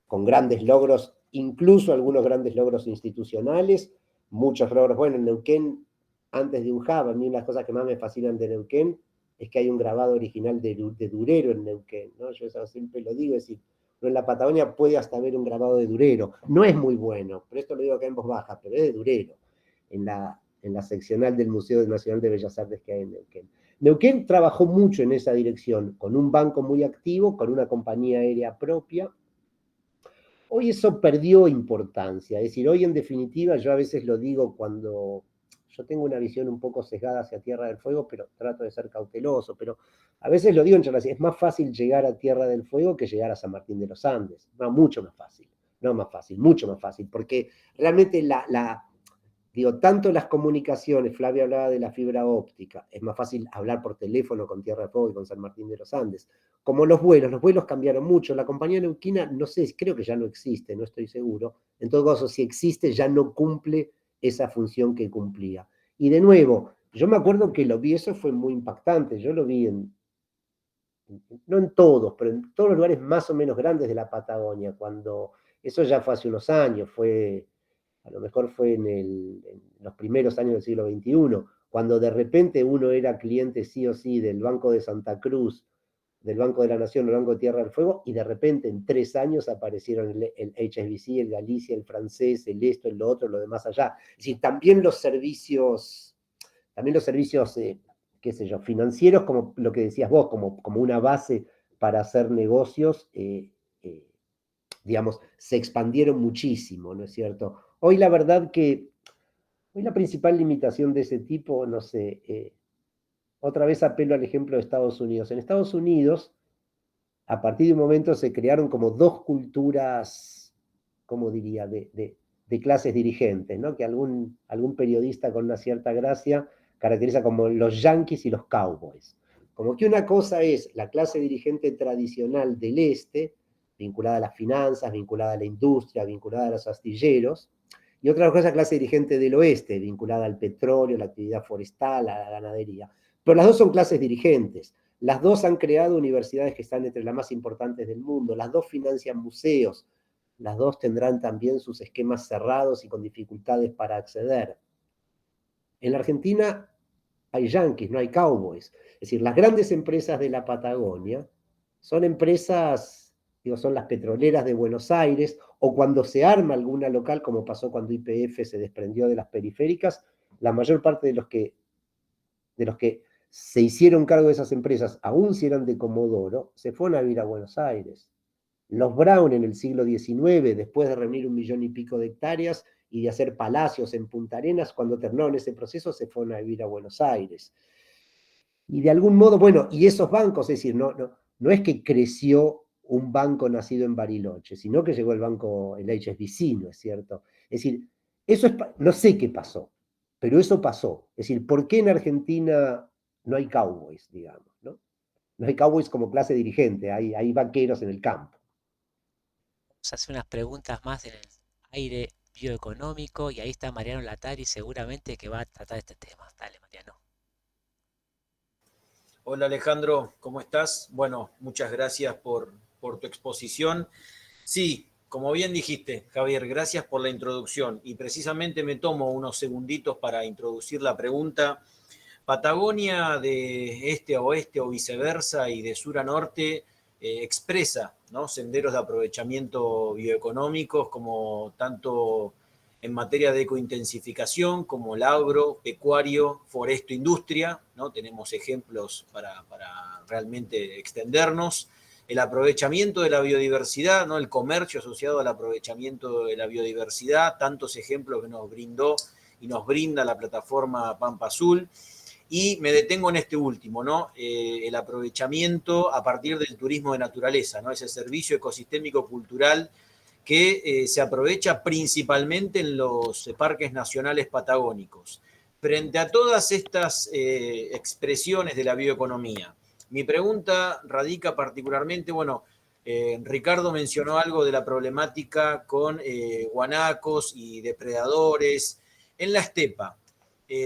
con grandes logros, incluso algunos grandes logros institucionales, muchos logros. Bueno, en Neuquén, antes de un hub, a mí una de las cosas que más me fascinan de Neuquén es que hay un grabado original de Durero en Neuquén, ¿no? Yo eso siempre lo digo, es decir, en la Patagonia puede hasta haber un grabado de Durero. No es muy bueno, pero esto lo digo acá en voz baja, pero es de Durero, en la seccional del Museo Nacional de Bellas Artes que hay en Neuquén. Neuquén trabajó mucho en esa dirección, con un banco muy activo, con una compañía aérea propia. Hoy eso perdió importancia, es decir, hoy en definitiva, yo a veces lo digo cuando yo tengo una visión un poco sesgada hacia Tierra del Fuego, pero trato de ser cauteloso, pero a veces lo digo en charlas, es más fácil llegar a Tierra del Fuego que llegar a San Martín de los Andes, no, mucho más fácil, mucho más fácil, porque realmente digo, tanto las comunicaciones, Flavia hablaba de la fibra óptica, es más fácil hablar por teléfono con Tierra del Fuego y con San Martín de los Andes, como los vuelos cambiaron mucho, la compañía neuquina, no sé, creo que ya no existe, no estoy seguro, en todo caso, si existe, ya no cumple esa función que cumplía. Y de nuevo, yo me acuerdo que lo vi, eso fue muy impactante, yo lo vi no en todos, pero en todos los lugares más o menos grandes de la Patagonia, cuando, eso ya fue hace unos años, a lo mejor fue en los primeros años del siglo XXI, cuando de repente uno era cliente sí o sí del Banco de Santa Cruz, del Banco de la Nación, el Banco de Tierra del Fuego, y de repente en 3 años aparecieron el HSBC, el Galicia, el francés, el esto, el lo otro, lo demás allá. Es decir, también los servicios, qué sé yo, financieros, como lo que decías vos, como una base para hacer negocios, digamos, se expandieron muchísimo, ¿no es cierto? Hoy la verdad que, hoy la principal limitación de ese tipo, no sé, otra vez apelo al ejemplo de Estados Unidos. En Estados Unidos, a partir de un momento se crearon como 2 culturas, ¿cómo diría?, de clases dirigentes, ¿no? Que algún periodista con una cierta gracia caracteriza como los yanquis y los cowboys. Como que una cosa es la clase dirigente tradicional del este, vinculada a las finanzas, vinculada a la industria, vinculada a los astilleros, y otra cosa es la clase dirigente del oeste, vinculada al petróleo, la actividad forestal, a la ganadería. Pero las dos son clases dirigentes. Las dos han creado universidades que están entre las más importantes del mundo. Las dos financian museos. Las dos tendrán también sus esquemas cerrados y con dificultades para acceder. En la Argentina hay yanquis, no hay cowboys. Es decir, las grandes empresas de la Patagonia son empresas, digo, son las petroleras de Buenos Aires, o cuando se arma alguna local, como pasó cuando YPF se desprendió de las periféricas, la mayor parte de los que se hicieron cargo de esas empresas, aún si eran de Comodoro, se fueron a vivir a Buenos Aires. Los Brown en el siglo XIX, después de reunir 1 millón y pico de hectáreas y de hacer palacios en Punta Arenas, cuando terminaron ese proceso, se fueron a vivir a Buenos Aires. Y de algún modo, bueno, y esos bancos, es decir, no es que creció un banco nacido en Bariloche, sino que llegó el banco, el HSBC, ¿no es cierto? Es decir, eso es, no sé qué pasó, pero eso pasó. Es decir, ¿por qué en Argentina no hay cowboys, digamos, ¿no? No hay cowboys como clase dirigente, hay vaqueros en el campo. Vamos a hacer unas preguntas más en el aire bioeconómico y ahí está Mariano Latari seguramente que va a tratar este tema. Dale, Mariano. Hola Alejandro, ¿cómo estás? Bueno, muchas gracias por tu exposición. Sí, como bien dijiste, Javier, gracias por la introducción y precisamente me tomo unos segunditos para introducir la pregunta. Patagonia de este a oeste o viceversa y de sur a norte expresa, ¿no?, senderos de aprovechamiento bioeconómicos como tanto en materia de ecointensificación como el agro, pecuario, foresto, industria, ¿no? Tenemos ejemplos para realmente extendernos. El aprovechamiento de la biodiversidad, ¿no?, el comercio asociado al aprovechamiento de la biodiversidad, tantos ejemplos que nos brindó y nos brinda la plataforma Pampa Azul. Y me detengo en este último, ¿no? El aprovechamiento a partir del turismo de naturaleza, ¿no? Ese servicio ecosistémico cultural que se aprovecha principalmente en los parques nacionales patagónicos. Frente a todas estas expresiones de la bioeconomía, mi pregunta radica particularmente, bueno, Ricardo mencionó algo de la problemática con guanacos y depredadores en la estepa.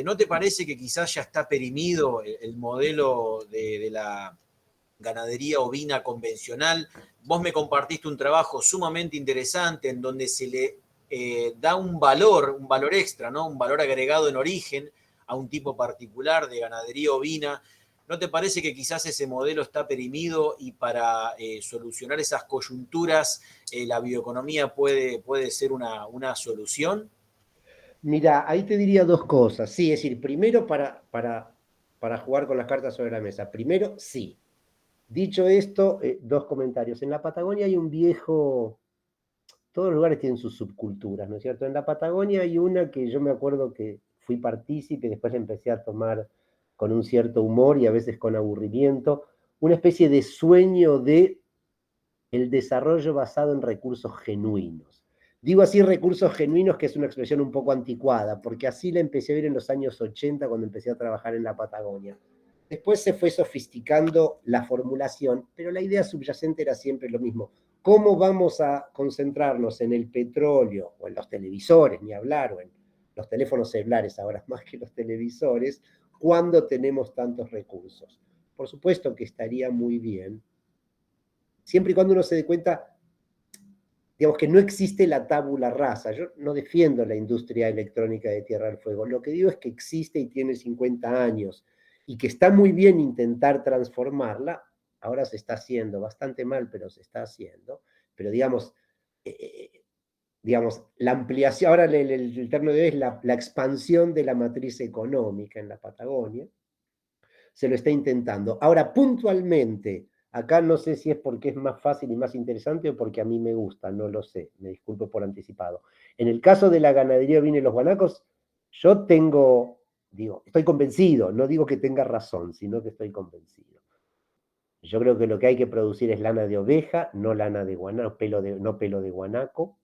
¿No te parece que quizás ya está perimido el modelo de la ganadería ovina convencional? Vos me compartiste un trabajo sumamente interesante en donde se le da un valor extra, ¿no?, un valor agregado en origen a un tipo particular de ganadería ovina. ¿No te parece que quizás ese modelo está perimido y para solucionar esas coyunturas la bioeconomía puede ser una solución? Mira, ahí te diría 2 cosas. Sí, es decir, primero para jugar con las cartas sobre la mesa. Primero, sí. Dicho esto, 2 comentarios. En la Patagonia hay un viejo... Todos los lugares tienen sus subculturas, ¿no es cierto? En la Patagonia hay una que yo me acuerdo que fui partícipe, después empecé a tomar con un cierto humor y a veces con aburrimiento, una especie de sueño de el desarrollo basado en recursos genuinos. Digo así recursos genuinos, que es una expresión un poco anticuada, porque así la empecé a ver en los años 80 cuando empecé a trabajar en la Patagonia. Después se fue sofisticando la formulación, pero la idea subyacente era siempre lo mismo. ¿Cómo vamos a concentrarnos en el petróleo o en los televisores, ni hablar, o en los teléfonos celulares ahora más que los televisores, cuando tenemos tantos recursos? Por supuesto que estaría muy bien, siempre y cuando uno se dé cuenta, digamos, que no existe la tabula rasa. Yo no defiendo la industria electrónica de Tierra del Fuego. Lo que digo es que existe y tiene 50 años y que está muy bien intentar transformarla. Ahora se está haciendo, bastante mal, pero se está haciendo. Pero digamos, la ampliación, ahora el término de hoy es la expansión de la matriz económica en la Patagonia. Se lo está intentando. Ahora, puntualmente, acá no sé si es porque es más fácil y más interesante o porque a mí me gusta, no lo sé, me disculpo por anticipado. En el caso de la ganadería ovina y los guanacos, yo estoy convencido, no digo que tenga razón, sino que estoy convencido. Yo creo que lo que hay que producir es lana de oveja, no lana de guanaco, no pelo de guanaco.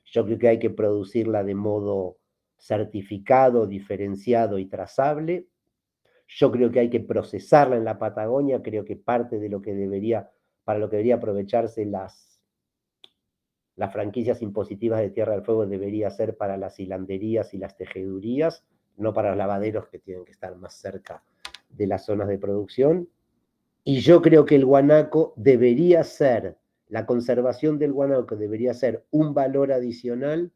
Yo creo que hay que producirla de modo certificado, diferenciado y trazable. Yo creo que hay que procesarla en la Patagonia, creo que parte de lo que para lo que debería aprovecharse las franquicias impositivas de Tierra del Fuego debería ser para las hilanderías y las tejedurías, no para los lavaderos que tienen que estar más cerca de las zonas de producción. Y yo creo que la conservación del guanaco debería ser un valor adicional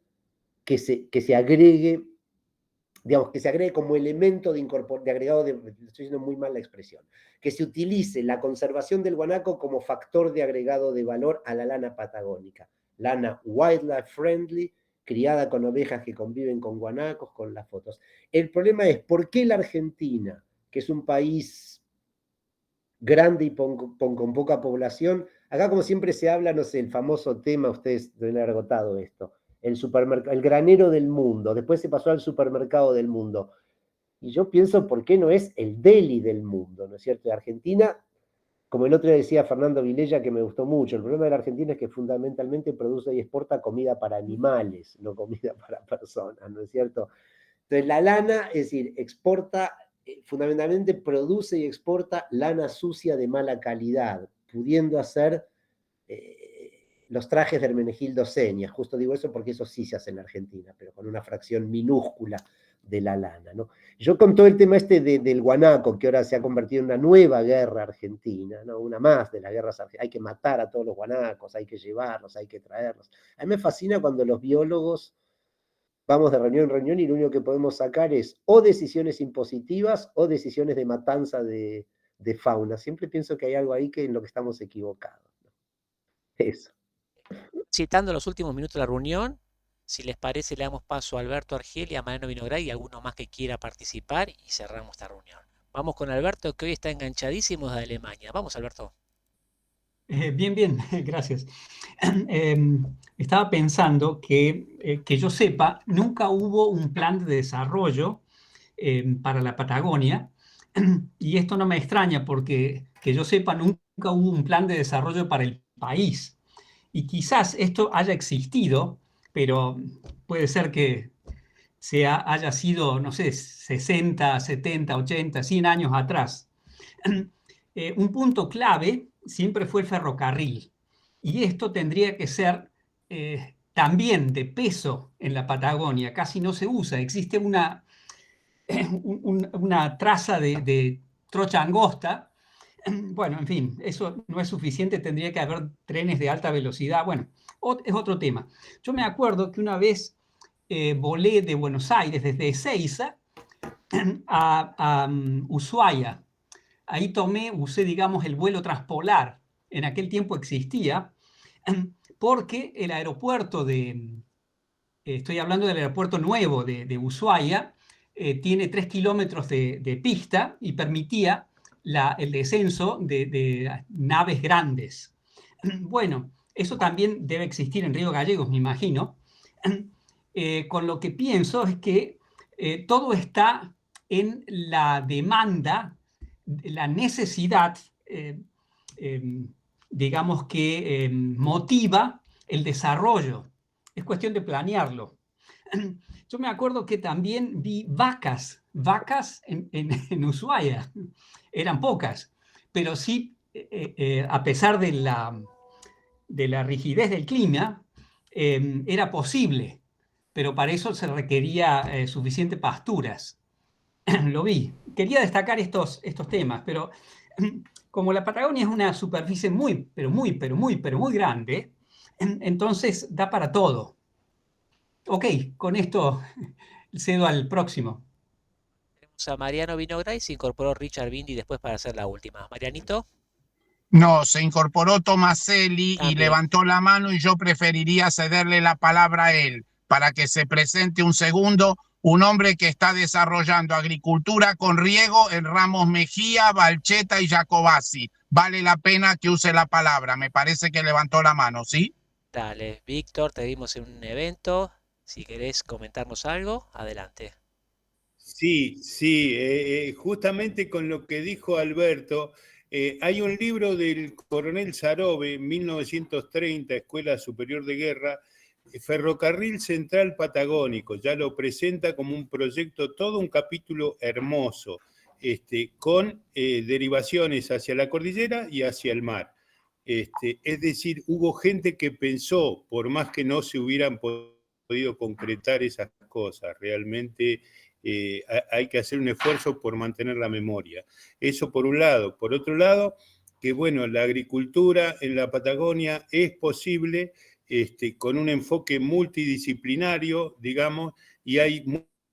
que se agregue, digamos, que se agregue como elemento de agregado, estoy diciendo muy mal la expresión, que se utilice la conservación del guanaco como factor de agregado de valor a la lana patagónica. Lana wildlife friendly, criada con ovejas que conviven con guanacos, con las fotos. El problema es, ¿por qué la Argentina, que es un país grande y con poca población, acá como siempre se habla, no sé, el famoso tema, ustedes deben haber agotado esto, el granero del mundo, después se pasó al supermercado del mundo. Y yo pienso, ¿por qué no es el deli del mundo? ¿No es cierto? Argentina, como el otro día decía Fernando Vilella, que me gustó mucho, el problema de la Argentina es que fundamentalmente produce y exporta comida para animales, no comida para personas, ¿no es cierto? Entonces la lana, es decir, fundamentalmente produce y exporta lana sucia de mala calidad, pudiendo hacer los trajes de Hermenegildo Señas. Justo digo eso porque eso sí se hace en Argentina, pero con una fracción minúscula de la lana, ¿no? Yo con todo el tema del guanaco, que ahora se ha convertido en una nueva guerra argentina, ¿no? Una más de las guerras argentinas, hay que matar a todos los guanacos, hay que llevarlos, hay que traerlos. A mí me fascina cuando los biólogos vamos de reunión en reunión y lo único que podemos sacar es o decisiones impositivas o decisiones de matanza de fauna. Siempre pienso que hay algo ahí en lo que estamos equivocados, ¿no? Eso. Citando los últimos minutos de la reunión, si les parece, le damos paso a Alberto Argel y a Mariano Vinogray y a alguno más que quiera participar y cerramos esta reunión. Vamos con Alberto, que hoy está enganchadísimo de Alemania. Vamos, Alberto. Bien, gracias. Estaba pensando que yo sepa, nunca hubo un plan de desarrollo para la Patagonia, y esto no me extraña porque, que yo sepa, nunca hubo un plan de desarrollo para el país. Y quizás esto haya existido, pero puede ser que haya sido, no sé, 60, 70, 80, 100 años atrás. Un punto clave siempre fue el ferrocarril. Y esto tendría que ser también de peso en la Patagonia. Casi no se usa. Existe una traza de trocha angosta. Bueno, en fin, eso no es suficiente, tendría que haber trenes de alta velocidad. Bueno, es otro tema. Yo me acuerdo que una vez volé de Buenos Aires, desde Ezeiza, a Ushuaia. Ahí usé, digamos, el vuelo transpolar. En aquel tiempo existía, porque el aeropuerto estoy hablando del aeropuerto nuevo de Ushuaia, tiene 3 kilómetros de pista y permitía el descenso de naves grandes. Bueno, eso también debe existir en Río Gallegos, me imagino. Con lo que pienso es que todo está en la demanda, la necesidad, digamos, que motiva el desarrollo es cuestión de planearlo. Yo me acuerdo que también vi vacas en Ushuaia. Eran pocas, pero sí, a pesar de la rigidez del clima, era posible, pero para eso se requería suficientes pasturas. Lo vi. Quería destacar estos temas, pero como la Patagonia es una superficie muy grande, entonces da para todo. Ok, con esto cedo al próximo. Tenemos a Mariano Vinogray, se incorporó Richard Bindi después para hacer la última. Marianito. No, se incorporó Tomaselli y También. levantó la mano y yo preferiría cederle la palabra a él para que se presente un segundo, un hombre que está desarrollando agricultura con riego en Ramos Mejía, Balcheta y Jacobasi. Vale la pena que use la palabra, me parece que levantó la mano, ¿sí? Dale, Víctor, te vimos en un evento. Si querés comentarnos algo, adelante. Sí, sí, justamente con lo que dijo Alberto, hay un libro del coronel Sarobe, 1930, Escuela Superior de Guerra, Ferrocarril Central Patagónico, ya lo presenta como un proyecto, todo un capítulo hermoso, con derivaciones hacia la cordillera y hacia el mar. Es decir, hubo gente que pensó, por más que no se hubieran podido concretar esas cosas, realmente hay que hacer un esfuerzo por mantener la memoria. Eso por un lado. Por otro lado, que bueno, la agricultura en la Patagonia es posible con un enfoque multidisciplinario, digamos, y hay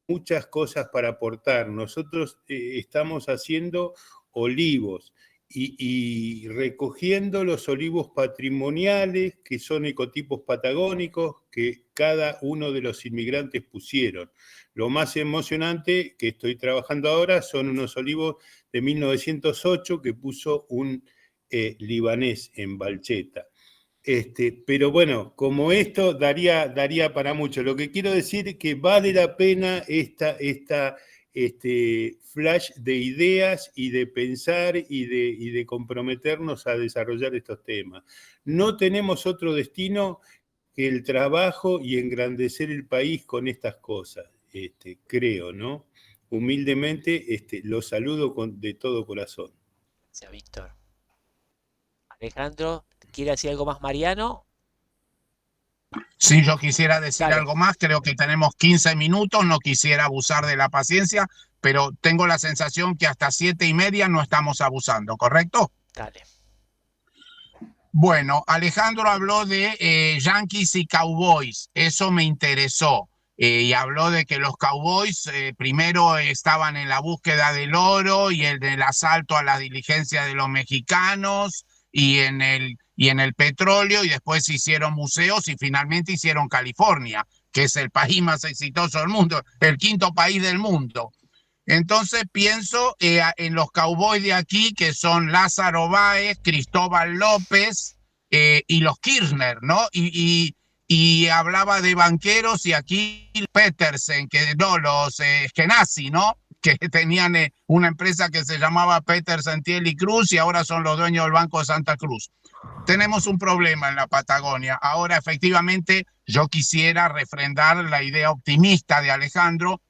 muchas cosas para aportar. Nosotros estamos haciendo olivos y recogiendo los olivos patrimoniales, que son ecotipos patagónicos, que cada uno de los inmigrantes pusieron. Lo más emocionante que estoy trabajando ahora son unos olivos de 1908 que puso un libanés en Balcheta. Pero bueno, como esto daría para mucho. Lo que quiero decir es que vale la pena esta flash de ideas y de pensar y de comprometernos a desarrollar estos temas. No tenemos otro destino que el trabajo y engrandecer el país con estas cosas, creo, ¿no? Humildemente lo saludo de todo corazón. Gracias, Víctor. Alejandro, ¿quiere decir algo más, Mariano? Sí, yo quisiera decir Dale. algo más, creo que tenemos 15 minutos, no quisiera abusar de la paciencia, pero tengo la sensación que hasta 7:30 no estamos abusando, ¿correcto? Dale. Bueno, Alejandro habló de yanquis y cowboys, eso me interesó, y habló de que los cowboys primero estaban en la búsqueda del oro y el del asalto a la diligencia de los mexicanos y en el petróleo, y después hicieron museos y finalmente hicieron California, que es el país más exitoso del mundo, el quinto país del mundo. Entonces pienso en los cowboys de aquí, que son Lázaro Báez, Cristóbal López y los Kirchner, ¿no? Y hablaba de banqueros y aquí Petersen, que no, los Genasi, ¿no? Que tenían una empresa que se llamaba Petersen, Thiel y Cruz y ahora son los dueños del Banco de Santa Cruz. Tenemos un problema en la Patagonia. Ahora, efectivamente, yo quisiera refrendar la idea optimista de Alejandro.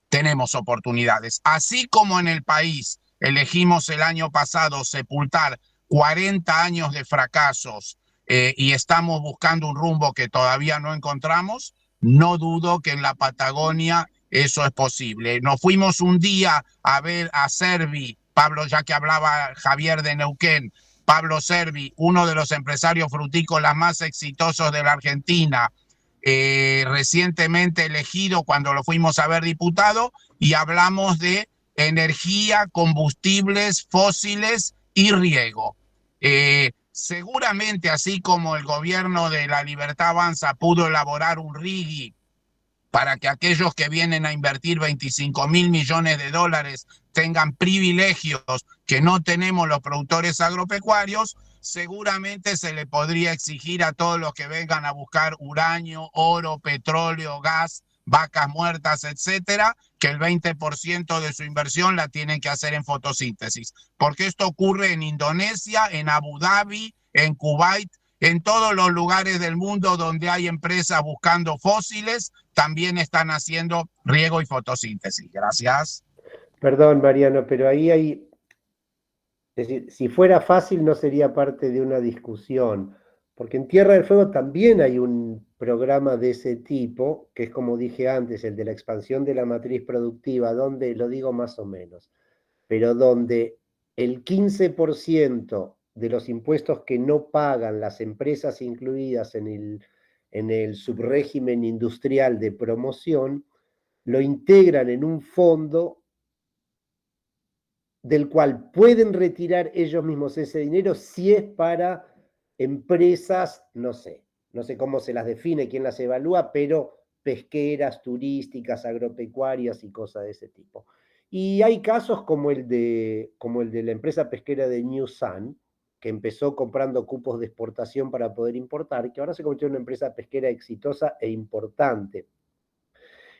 Tenemos oportunidades. Así como en el país elegimos el año pasado sepultar 40 años de fracasos y estamos buscando un rumbo que todavía no encontramos, no dudo que en la Patagonia eso es posible. Nos fuimos un día a ver a Servi, Pablo, ya que hablaba Javier de Neuquén, Pablo Servi, uno de los empresarios frutícolas más exitosos de la Argentina, recientemente elegido cuando lo fuimos a ver diputado, y hablamos de energía, combustibles fósiles y riego. Seguramente, así como el gobierno de La Libertad Avanza pudo elaborar un RIGI para que aquellos que vienen a invertir 25.000 millones de dólares tengan privilegios que no tenemos los productores agropecuarios, seguramente se le podría exigir a todos los que vengan a buscar uranio, oro, petróleo, gas, vacas muertas, etcétera, que el 20% de su inversión la tienen que hacer en fotosíntesis. Porque esto ocurre en Indonesia, en Abu Dhabi, en Kuwait, en todos los lugares del mundo donde hay empresas buscando fósiles, también están haciendo riego y fotosíntesis. Gracias. Perdón, Mariano, pero ahí hay, es decir, si fuera fácil no sería parte de una discusión, porque en Tierra del Fuego también hay un programa de ese tipo, que es como dije antes, el de la expansión de la matriz productiva, donde, lo digo más o menos, pero donde el 15% de los impuestos que no pagan las empresas incluidas en el subrégimen industrial de promoción, lo integran en un fondo del cual pueden retirar ellos mismos ese dinero si es para empresas, no sé cómo se las define, quién las evalúa, pero pesqueras, turísticas, agropecuarias y cosas de ese tipo. Y hay casos como el de la empresa pesquera de New Sun, que empezó comprando cupos de exportación para poder importar, que ahora se convirtió en una empresa pesquera exitosa e importante.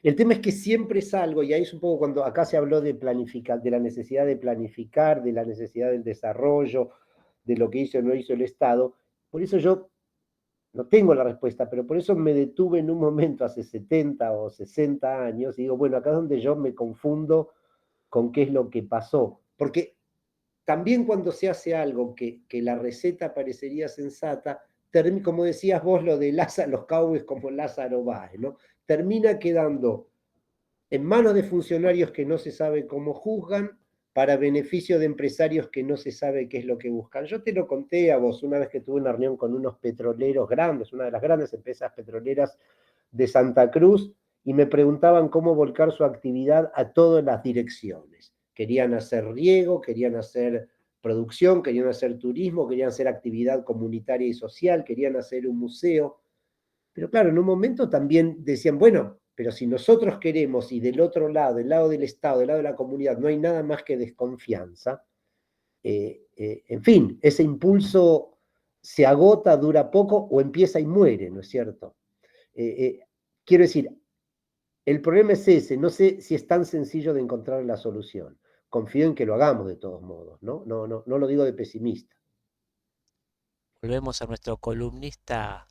El tema es que siempre es algo, y ahí es un poco cuando acá se habló de planificar, de la necesidad de planificar, de la necesidad del desarrollo, de lo que hizo o no hizo el Estado. Por eso yo no tengo la respuesta, pero por eso me detuve en un momento hace 70 o 60 años y digo, bueno, acá es donde yo me confundo con qué es lo que pasó. Porque también cuando se hace algo que la receta parecería sensata, como decías vos, lo de los cowboys como Lázaro Báez, ¿no? Termina quedando en manos de funcionarios que no se sabe cómo juzgan, para beneficio de empresarios que no se sabe qué es lo que buscan. Yo te lo conté a vos una vez que tuve una reunión con unos petroleros grandes, una de las grandes empresas petroleras de Santa Cruz, y me preguntaban cómo volcar su actividad a todas las direcciones. Querían hacer riego, querían hacer producción, querían hacer turismo, querían hacer actividad comunitaria y social, querían hacer un museo. Pero claro, en un momento también decían, bueno, pero si nosotros queremos y del otro lado, del lado del Estado, del lado de la comunidad, no hay nada más que desconfianza, en fin, ese impulso se agota, dura poco o empieza y muere, ¿no es cierto? Quiero decir, el problema es ese, no sé si es tan sencillo de encontrar la solución. Confío en que lo hagamos de todos modos, ¿no? No lo digo de pesimista. Volvemos a nuestro columnista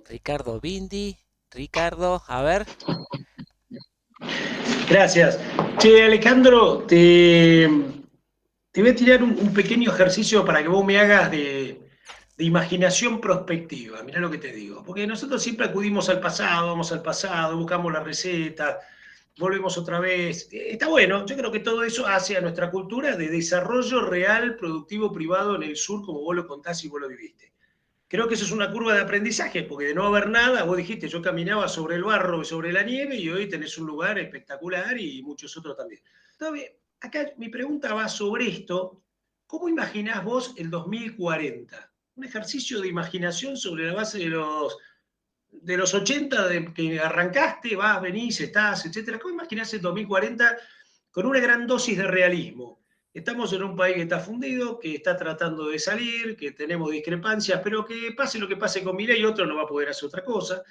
Ricardo Bindi. Ricardo, a ver. Gracias. Che, Alejandro, te voy a tirar un pequeño ejercicio para que vos me hagas de imaginación prospectiva. Mirá lo que te digo. Porque nosotros siempre acudimos al pasado, vamos al pasado, buscamos la receta, volvemos otra vez. Está bueno, yo creo que todo eso hace a nuestra cultura de desarrollo real, productivo, privado en el sur, como vos lo contás y vos lo viviste. Creo que eso es una curva de aprendizaje, porque de no haber nada, vos dijiste, yo caminaba sobre el barro y sobre la nieve, y hoy tenés un lugar espectacular y muchos otros también. Entonces, acá mi pregunta va sobre esto. ¿Cómo imaginás vos el 2040? Un ejercicio de imaginación sobre la base de los 80, de que arrancaste, vas, venís, estás, etc. ¿Cómo imaginás el 2040 con una gran dosis de realismo? Estamos en un país que está fundido, que está tratando de salir, que tenemos discrepancias, pero que pase lo que pase con Milei, otro no va a poder hacer otra cosa,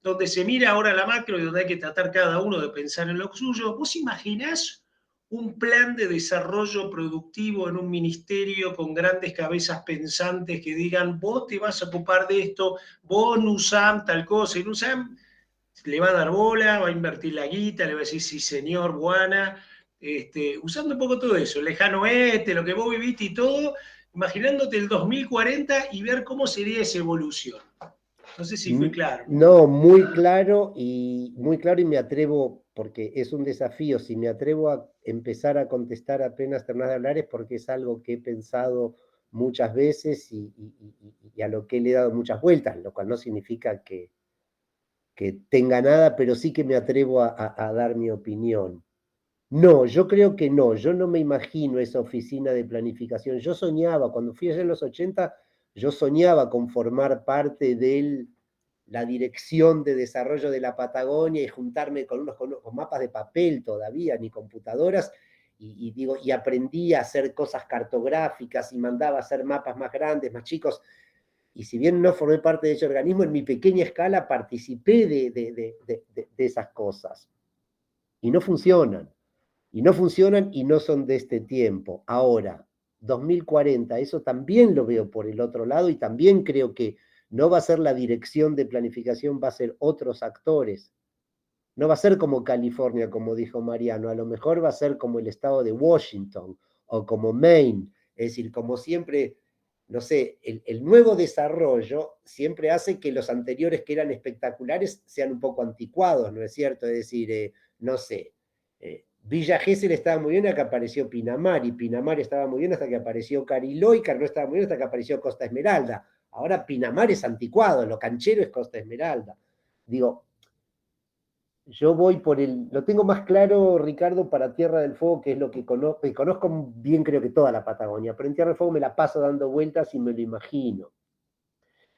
donde se mira ahora la macro y donde hay que tratar cada uno de pensar en lo suyo. ¿Vos imaginás un plan de desarrollo productivo en un ministerio con grandes cabezas pensantes que digan, vos te vas a ocupar de esto, vos Nusam tal cosa, y Nusam le va a dar bola, va a invertir la guita, le va a decir, sí señor, buena, usando un poco todo eso, el lejano oeste, lo que vos viviste y todo, imaginándote el 2040 y ver cómo sería esa evolución. No sé si fue claro. No, muy claro y me atrevo, porque es un desafío, si me atrevo a empezar a contestar apenas terminar de hablar es porque es algo que he pensado muchas veces y a lo que le he dado muchas vueltas, lo cual no significa que tenga nada, pero sí que me atrevo a dar mi opinión. No, yo creo que no, yo no me imagino esa oficina de planificación. Yo soñaba, cuando fui allá en los 80, yo soñaba con formar parte de la dirección de desarrollo de la Patagonia y juntarme con mapas de papel todavía, ni computadoras, y aprendí a hacer cosas cartográficas y mandaba a hacer mapas más grandes, más chicos. Y si bien no formé parte de ese organismo, en mi pequeña escala participé de esas cosas. Y no funcionan. Y no funcionan y no son de este tiempo. Ahora, 2040, eso también lo veo por el otro lado y también creo que no va a ser la dirección de planificación, va a ser otros actores. No va a ser como California, como dijo Mariano, a lo mejor va a ser como el estado de Washington o como Maine. Es decir, como siempre, no sé, el nuevo desarrollo siempre hace que los anteriores que eran espectaculares sean un poco anticuados, ¿no es cierto? Es decir, no sé, Villa Gesell estaba muy bien hasta que apareció Pinamar, y Pinamar estaba muy bien hasta que apareció Cariló, y Cariló estaba muy bien hasta que apareció Costa Esmeralda. Ahora Pinamar es anticuado, lo canchero es Costa Esmeralda. Digo, yo voy por lo tengo más claro, Ricardo, para Tierra del Fuego, que es lo que conozco bien, creo que toda la Patagonia, pero en Tierra del Fuego me la paso dando vueltas y me lo imagino.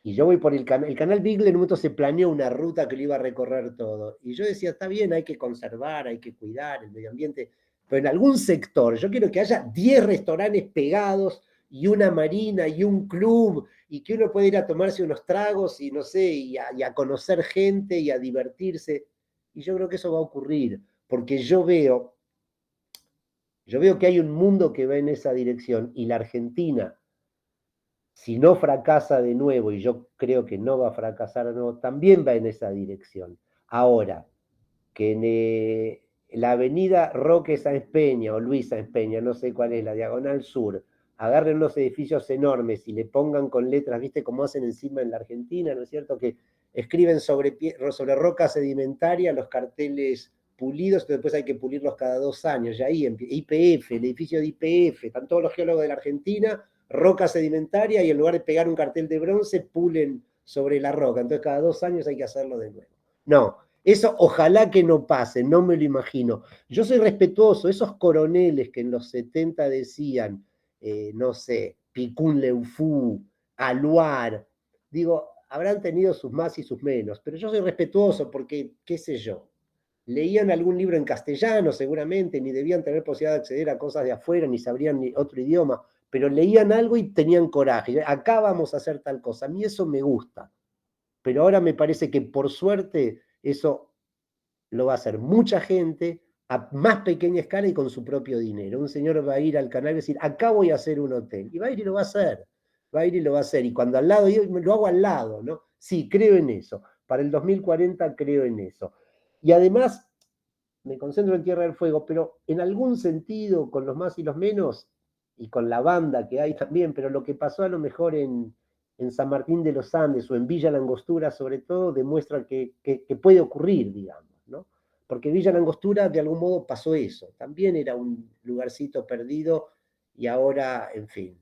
Y yo voy por el canal Beagle. En un momento se planeó una ruta que lo iba a recorrer todo. Y yo decía, está bien, hay que conservar, hay que cuidar el medio ambiente, pero en algún sector yo quiero que haya 10 restaurantes pegados y una marina y un club, y que uno pueda ir a tomarse unos tragos y no sé, y a conocer gente y a divertirse. Y yo creo que eso va a ocurrir, porque yo veo que hay un mundo que va en esa dirección, y la Argentina, si no fracasa de nuevo, y yo creo que no va a fracasar de nuevo, también va en esa dirección. Ahora, que en la avenida Roque Sáenz Peña o Luis Sáenz Peña, no sé cuál es, la diagonal sur, agarren unos edificios enormes y le pongan con letras, ¿viste cómo hacen encima en la Argentina, ¿no es cierto? Que escriben sobre roca sedimentaria los carteles pulidos, que después hay que pulirlos cada 2 años. Y ahí, YPF, el edificio de YPF, están todos los geólogos de la Argentina, roca sedimentaria, y en lugar de pegar un cartel de bronce, pulen sobre la roca. Entonces cada 2 años hay que hacerlo de nuevo. No, eso ojalá que no pase, no me lo imagino. Yo soy respetuoso, esos coroneles que en los 70 decían, no sé, Picún Leufú, Aluar, digo, habrán tenido sus más y sus menos, pero yo soy respetuoso porque, qué sé yo, leían algún libro en castellano seguramente, ni debían tener posibilidad de acceder a cosas de afuera, ni sabrían ni otro idioma, pero leían algo y tenían coraje. Acá vamos a hacer tal cosa. A mí eso me gusta, pero ahora me parece que por suerte eso lo va a hacer mucha gente a más pequeña escala y con su propio dinero. Un señor va a ir al canal y decir, acá voy a hacer un hotel, y va a ir y lo va a hacer. Va a ir y lo va a hacer, y cuando al lado, yo lo hago al lado, ¿no? Sí, creo en eso. Para el 2040 creo en eso. Y además, me concentro en Tierra del Fuego, pero en algún sentido, con los más y los menos, y con la banda que hay también, pero lo que pasó a lo mejor en San Martín de los Andes o en Villa La Angostura, sobre todo, demuestra que puede ocurrir, digamos, ¿no? Porque Villa La Angostura, de algún modo, pasó eso. También era un lugarcito perdido, y ahora, en fin,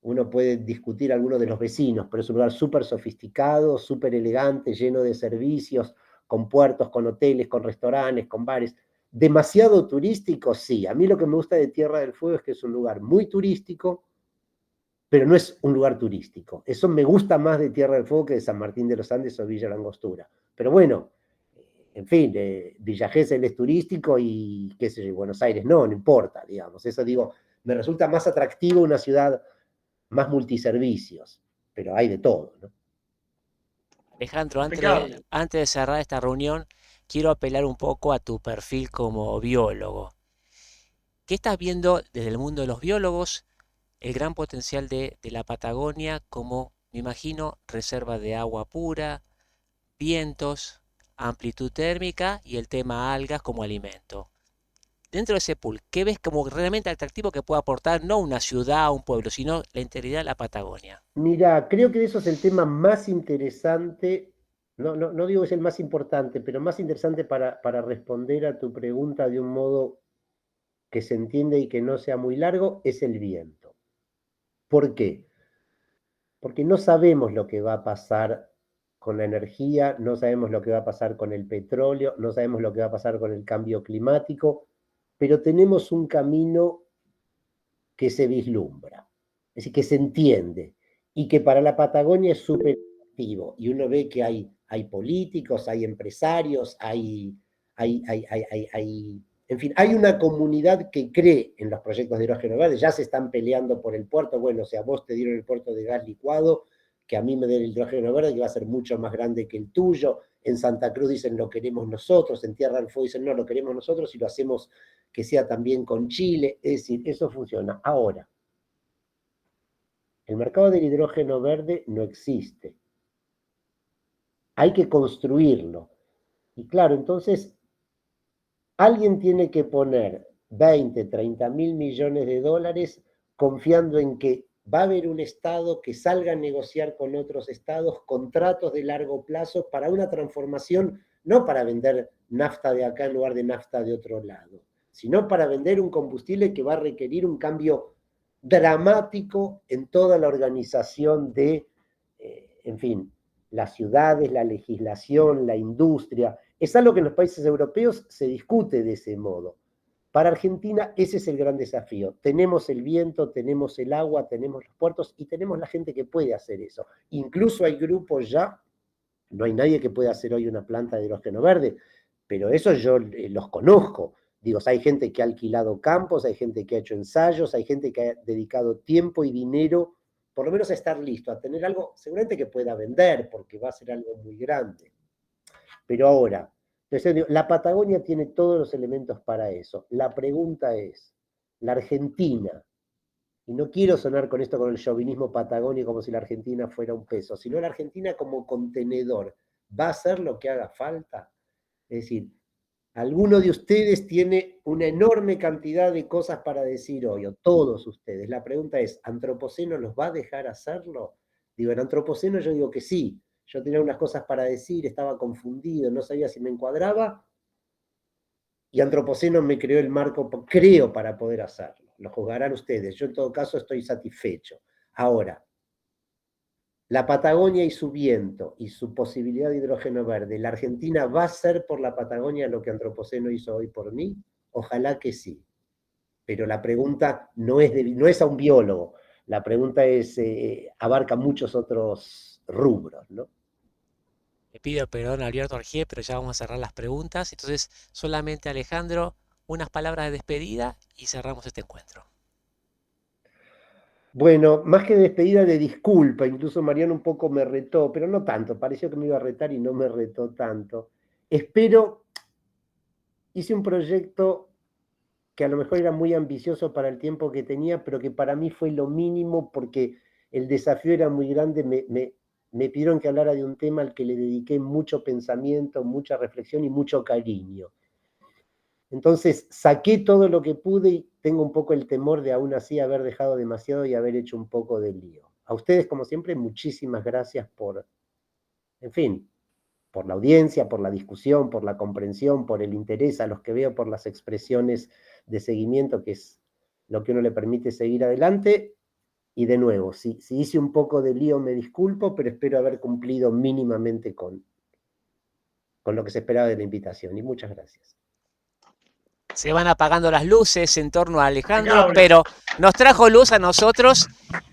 uno puede discutir algunos de los vecinos, pero es un lugar súper sofisticado, súper elegante, lleno de servicios, con puertos, con hoteles, con restaurantes, con bares. ¿Demasiado turístico? Sí. A mí lo que me gusta de Tierra del Fuego es que es un lugar muy turístico, pero no es un lugar turístico. Eso me gusta más de Tierra del Fuego que de San Martín de los Andes o Villa La Angostura. Pero bueno, en fin, Villa Gesell es turístico y qué sé yo, Buenos Aires no importa, digamos. Eso digo, me resulta más atractivo una ciudad más multiservicios, pero hay de todo, ¿no? Alejandro, antes de cerrar esta reunión, quiero apelar un poco a tu perfil como biólogo. ¿Qué estás viendo desde el mundo de los biólogos? El gran potencial de la Patagonia como, me imagino, reserva de agua pura, vientos, amplitud térmica y el tema algas como alimento. Dentro de ese pool, ¿qué ves como realmente atractivo que puede aportar no una ciudad o un pueblo, sino la integridad de la Patagonia? Mira, creo que eso es el tema más interesante, no digo que es el más importante, pero más interesante para responder a tu pregunta de un modo que se entiende y que no sea muy largo, es el viento. ¿Por qué? Porque no sabemos lo que va a pasar con la energía, no sabemos lo que va a pasar con el petróleo, no sabemos lo que va a pasar con el cambio climático, pero tenemos un camino que se vislumbra, es decir, que se entiende, y que para la Patagonia es súper activo. Y uno ve que hay políticos, hay empresarios, en fin, hay una comunidad que cree en los proyectos de hidrógeno verde. Ya se están peleando por el puerto. Bueno, o sea, vos te dieron el puerto de gas licuado, que a mí me den el hidrógeno verde, que va a ser mucho más grande que el tuyo. En Santa Cruz dicen lo queremos nosotros, en Tierra del Fuego dicen no, lo queremos nosotros, y lo hacemos que sea también con Chile. Es decir, eso funciona. Ahora, el mercado del hidrógeno verde no existe. hay que construirlo. Y claro, entonces alguien tiene que poner 20, 30 mil millones de dólares confiando en que va a haber un Estado que salga a negociar con otros Estados contratos de largo plazo para una transformación, no para vender nafta de acá en lugar de nafta de otro lado, sino para vender un combustible que va a requerir un cambio dramático en toda la organización de, en fin, las ciudades, la legislación, la industria. Es algo que en los países europeos se discute de ese modo. Para Argentina ese es el gran desafío. Tenemos el viento, tenemos el agua, tenemos los puertos y tenemos la gente que puede hacer eso. Incluso hay grupos ya, no hay nadie que pueda hacer hoy una planta de hidrógeno verde, pero eso yo los conozco. Digo, hay gente que ha alquilado campos, hay gente que ha hecho ensayos, hay gente que ha dedicado tiempo y dinero, por lo menos a estar listo, a tener algo seguramente que pueda vender, porque va a ser algo muy grande. Pero ahora, la Patagonia tiene todos los elementos para eso. La pregunta es, la Argentina, y no quiero sonar con esto con el chauvinismo patagónico como si la Argentina fuera un peso, sino la Argentina como contenedor, ¿va a hacer lo que haga falta? Es decir, alguno de ustedes tiene una enorme cantidad de cosas para decir hoy, o todos ustedes. La pregunta es, ¿Antropoceno los va a dejar hacerlo? Digo, en Antropoceno yo digo que sí. Yo tenía unas cosas para decir, estaba confundido, no sabía si me encuadraba, y Antropoceno me creó el marco, creo, para poder hacerlo. Lo juzgarán ustedes. Yo en todo caso estoy satisfecho. Ahora, la Patagonia y su viento y su posibilidad de hidrógeno verde, ¿la Argentina va a hacer por la Patagonia lo que Antropoceno hizo hoy por mí? Ojalá que sí. Pero la pregunta no es a un biólogo, la pregunta es, abarca muchos otros rubros, ¿no? Le pido perdón a Alberto Argier, pero ya vamos a cerrar las preguntas. Entonces, solamente Alejandro, unas palabras de despedida y cerramos este encuentro. Bueno, más que despedida, de disculpa, incluso Mariano un poco me retó, pero no tanto, pareció que me iba a retar y no me retó tanto. Hice un proyecto que a lo mejor era muy ambicioso para el tiempo que tenía, pero que para mí fue lo mínimo porque el desafío era muy grande. Me pidieron que hablara de un tema al que le dediqué mucho pensamiento, mucha reflexión y mucho cariño. Entonces saqué todo lo que pude y tengo un poco el temor de aún así haber dejado demasiado y haber hecho un poco de lío. A ustedes, como siempre, muchísimas gracias por, en fin, por la audiencia, por la discusión, por la comprensión, por el interés, a los que veo por las expresiones de seguimiento, que es lo que uno le permite seguir adelante. Y de nuevo, si hice un poco de lío me disculpo, pero espero haber cumplido mínimamente con lo que se esperaba de la invitación. Y muchas gracias. Se van apagando las luces en torno a Alejandro, pero nos trajo luz a nosotros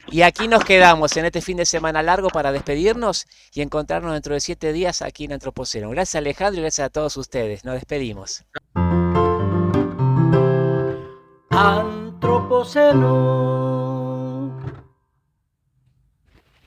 y aquí nos quedamos en este fin de semana largo para despedirnos y encontrarnos dentro de 7 días aquí en Antropoceno. Gracias Alejandro y gracias a todos ustedes. Nos despedimos. Antropoceno.